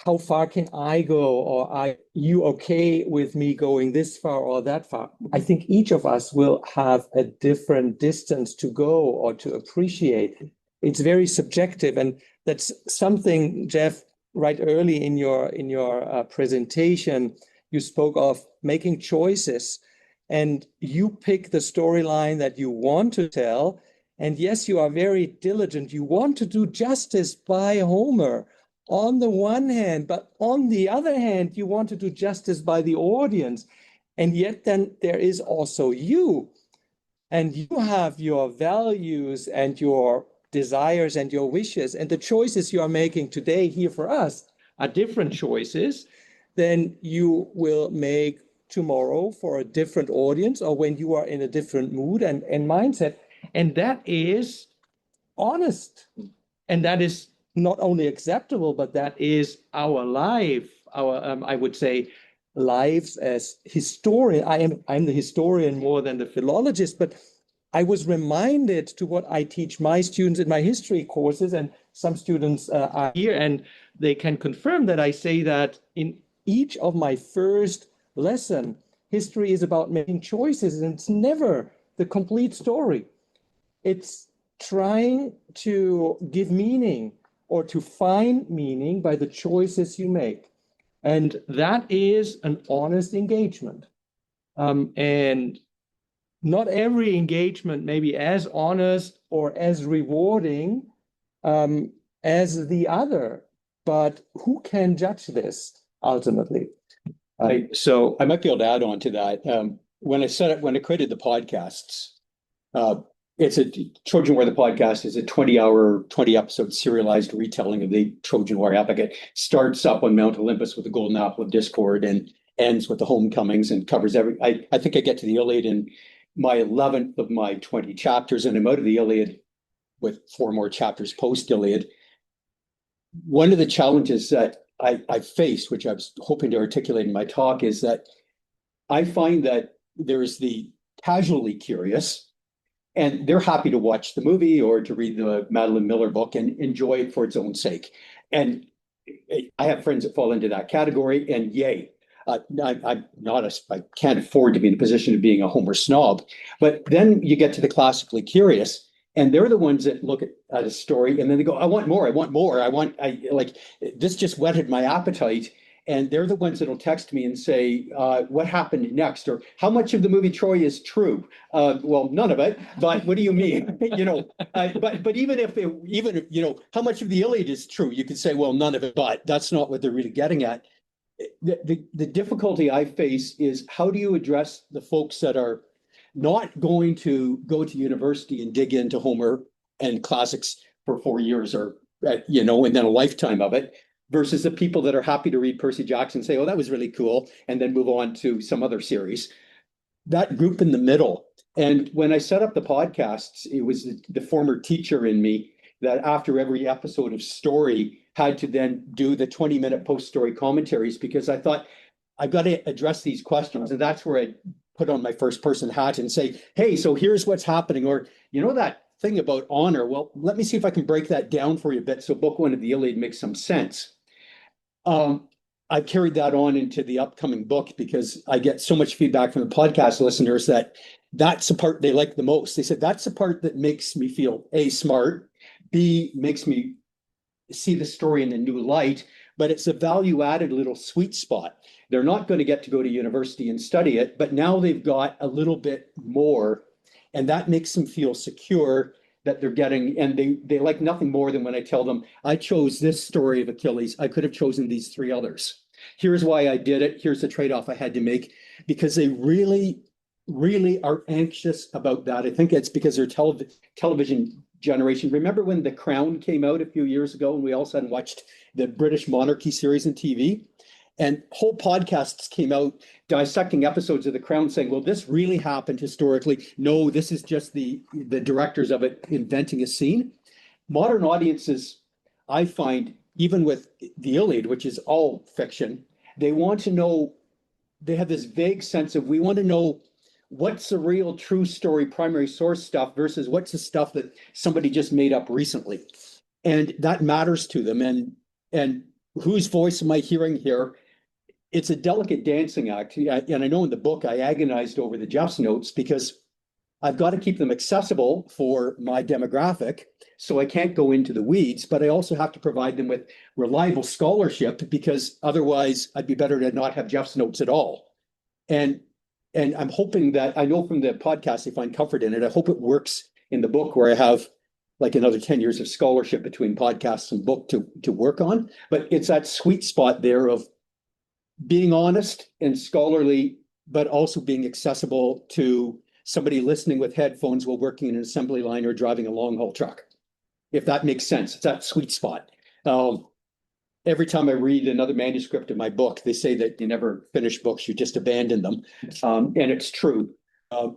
Speaker 1: how far can I go, or are you okay with me going this far or that far? I think each of us will have a different distance to go or to appreciate. It's very subjective, and that's something, Jeff, right early in your presentation, you spoke of making choices, and you pick the storyline that you want to tell. And yes, you are very diligent. You want to do justice by Homer on the one hand, but on the other hand, you want to do justice by the audience. And yet then there is also you. and you have your values and your desires and your wishes, and the choices you are making today here for us are different choices than you will make tomorrow for a different audience or when you are in a different mood and mindset. And that is honest. And that is not only acceptable, but that is our life, our, I would say, lives as historian. I'm the historian more than the philologist, but I was reminded to what I teach my students in my history courses, and some students are here and they can confirm that I say that in each of my first lesson, history is about making choices, and it's never the complete story. It's trying to give meaning or to find meaning by the choices you make. And that is an honest engagement. And not every engagement may be as honest or as rewarding as the other, but who can judge this ultimately?
Speaker 2: So I might be able to add on to that. When I created the podcasts, it's a Trojan War. The podcast is a 20-hour, 20-episode serialized retelling of the Trojan War epic. It starts up on Mount Olympus with the Golden Apple of Discord and ends with the homecomings and covers I think I get to the Iliad in my 11th of my 20 chapters, and I'm out of the Iliad with 4 more chapters post-Iliad. One of the challenges that I faced, which I was hoping to articulate in my talk, is that I find that there's the casually curious, and they're happy to watch the movie or to read the Madeline Miller book and enjoy it for its own sake. And I have friends that fall into that category, and yay. I'm not I can't afford to be in a position of being a Homer snob. But then you get to the classically curious, and they're the ones that look at a story and then they go, I want more, this just whetted my appetite. And they're the ones that'll text me and say, what happened next? Or how much of the movie Troy is true? Well, none of it, but what do you mean? But even if how much of the Iliad is true, you could say, well, none of it, but that's not what they're really getting at. The difficulty I face is how do you address the folks that are not going to go to university and dig into Homer and classics for 4 years or, and then a lifetime of it, versus the people that are happy to read Percy Jackson and say, oh, that was really cool, and then move on to some other series. That group in the middle. And when I set up the podcasts, it was the former teacher in me that after every episode of Story had to then do the 20-minute post-story commentaries, because I thought, I've got to address these questions. And that's where I put on my first person hat and say, hey, so here's what's happening. Or, that thing about honor. Well, let me see if I can break that down for you a bit so book 1 of the Iliad makes some sense. I've carried that on into the upcoming book because I get so much feedback from the podcast listeners that that's the part they like the most. They said, that's the part that makes me feel A, smart, B, makes me see the story in a new light, but it's a value added little sweet spot. They're not going to get to go to university and study it, but now they've got a little bit more, and that makes them feel secure that they're getting, and they like nothing more than when I tell them, I chose this story of Achilles. I could have chosen these 3 others. Here's why I did it. Here's the trade-off I had to make, because they really, really are anxious about that. I think it's because they're television generation. Remember when The Crown came out a few years ago and we all sudden watched the British monarchy series on TV? And whole podcasts came out dissecting episodes of The Crown saying, well, this really happened historically. No, this is just the directors of it inventing a scene. Modern audiences, I find, even with the Iliad, which is all fiction, they want to know, they have this vague sense of, we want to know what's the real true story, primary source stuff versus what's the stuff that somebody just made up recently. And that matters to them. And whose voice am I hearing here? It's a delicate dancing act. And I know in the book, I agonized over the Jeff's notes because I've got to keep them accessible for my demographic. So I can't go into the weeds, but I also have to provide them with reliable scholarship, because otherwise I'd be better to not have Jeff's notes at all. And I'm hoping that, I know from the podcast they find comfort in it. I hope it works in the book where I have like another 10 years of scholarship between podcasts and book to work on. But it's that sweet spot there of being honest and scholarly, but also being accessible to somebody listening with headphones while working in an assembly line or driving a long haul truck. If that makes sense, it's that sweet spot. Every time I read another manuscript of my book, they say that you never finish books, you just abandon them. And it's true.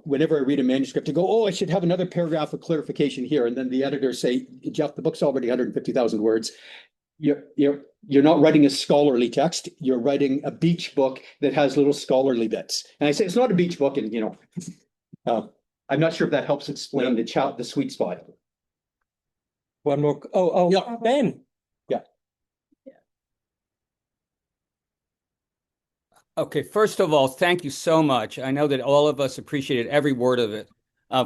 Speaker 2: Whenever I read a manuscript, I go, oh, I should have another paragraph of clarification here. And then the editors say, Jeff, the book's already 150,000 words. You're not writing a scholarly text. You're writing a beach book that has little scholarly bits. And I say, it's not a beach book. And, I'm not sure if that helps explain the sweet spot.
Speaker 1: One more. Yeah, Ben.
Speaker 4: Okay, first of all, thank you so much. I know that all of us appreciated every word of it.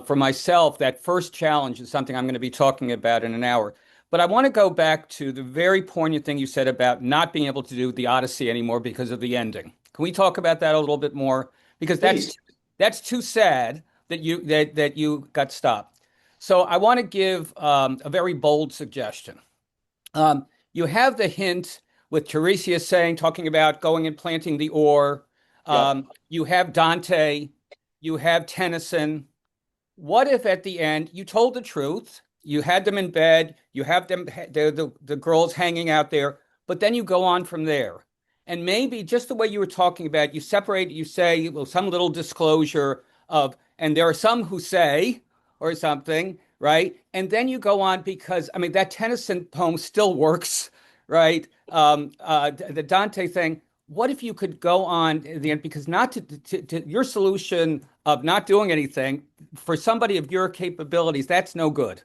Speaker 4: For myself, that first challenge is something I'm going to be talking about in an hour. But I want to go back to the very poignant thing you said about not being able to do the Odyssey anymore because of the ending. Can we talk about that a little bit more? Because that's too sad that you got stopped. So I want to give a very bold suggestion. You have the hint with Tiresias talking about going and planting the ore. You have Dante, you have Tennyson. What if at the end you told the truth? You had them in bed, you have them, the girls hanging out there, but then you go on from there. And maybe just the way you were talking about, you separate, you say, well, some little disclosure of, and there are some who say, or something, right? And then you go on because, I mean, that Tennyson poem still works, right? The Dante thing, what if you could go on at the end? Because not to your solution of not doing anything, for somebody of your capabilities, that's no good.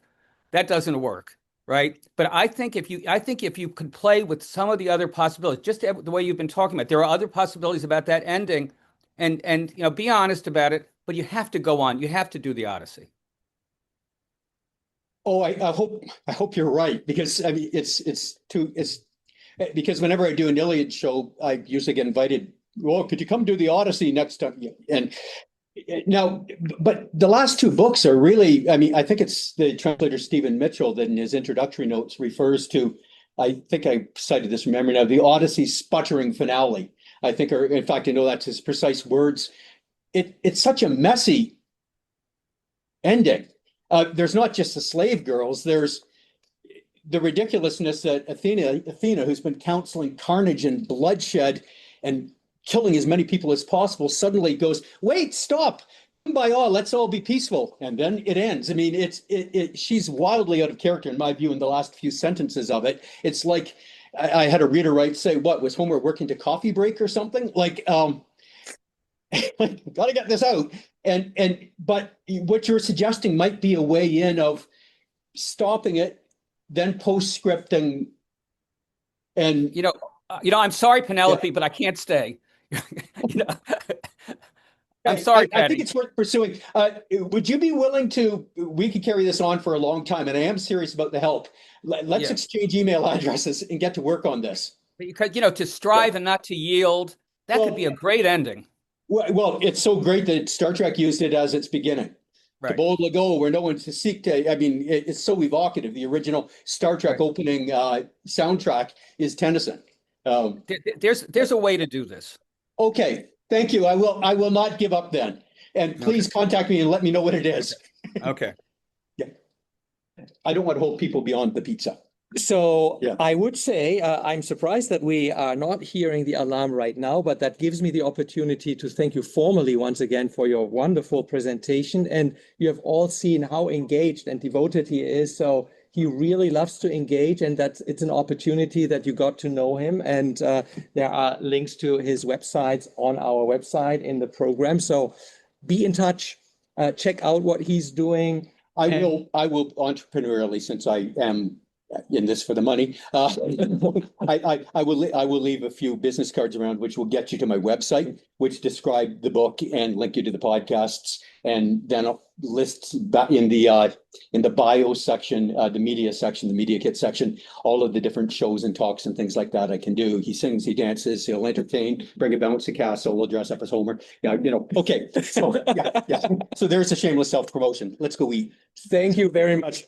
Speaker 4: That doesn't work, right? But I think if you could play with some of the other possibilities, just the way you've been talking about, there are other possibilities about that ending, and be honest about it. But you have to go on. You have to do the Odyssey.
Speaker 2: Oh, I hope you're right, because I mean it's because whenever I do an Iliad show, I usually get invited. Well, could you come do the Odyssey next time? And now, but the last two books are really, I mean, I think it's the translator Stephen Mitchell that in his introductory notes refers to, I think I cited this from memory now, the Odyssey sputtering finale. I think, or in fact, I know that's his precise words. It's such a messy ending. There's not just the slave girls, there's the ridiculousness that Athena, who's been counseling carnage and bloodshed and killing as many people as possible, suddenly goes, wait, stop, by all, let's all be peaceful. And then it ends. I mean, she's wildly out of character in my view in the last few sentences of it. It's like, I had a reader write, say, what, was Homer working to coffee break or something? Like, gotta get this out. But what you're suggesting might be a way in of stopping it, then postscripting, and
Speaker 4: I'm sorry, Penelope, but I can't stay. I'm sorry, Patty.
Speaker 2: I think it's worth pursuing. Would you be willing to? We could carry this on for a long time, and I am serious about the help. Let's exchange email addresses and get to work on this.
Speaker 4: Because to strive and not to yield, that could be a great ending.
Speaker 2: Well, it's so great that Star Trek used it as its beginning. Right. To boldly go where no one to seek to. I mean, it's so evocative. The original Star Trek opening soundtrack is Tennyson.
Speaker 4: There's a way to do this.
Speaker 2: Okay, thank you. I will not give up then. And please contact me and let me know what it is.
Speaker 4: Okay.
Speaker 2: Yeah. I don't want to hold people beyond the pizza.
Speaker 1: So I would say I'm surprised that we are not hearing the alarm right now, but that gives me the opportunity to thank you formally once again for your wonderful presentation. And you have all seen how engaged and devoted he is. So he really loves to engage, and it's an opportunity that you got to know him. And there are links to his websites on our website in the program. So be in touch, check out what he's doing.
Speaker 2: I will entrepreneurially, since I am in this for the money. I will leave a few business cards around, which will get you to my website, which describe the book and link you to the podcasts, and then I'll list in the bio section, the media section, the media kit section, all of the different shows and talks and things like that I can do. He sings, he dances, he'll entertain, bring a bouncy castle, we'll dress up as Homer. Yeah, okay. So yeah. So there's a shameless self-promotion. Let's go eat.
Speaker 1: Thank you very much.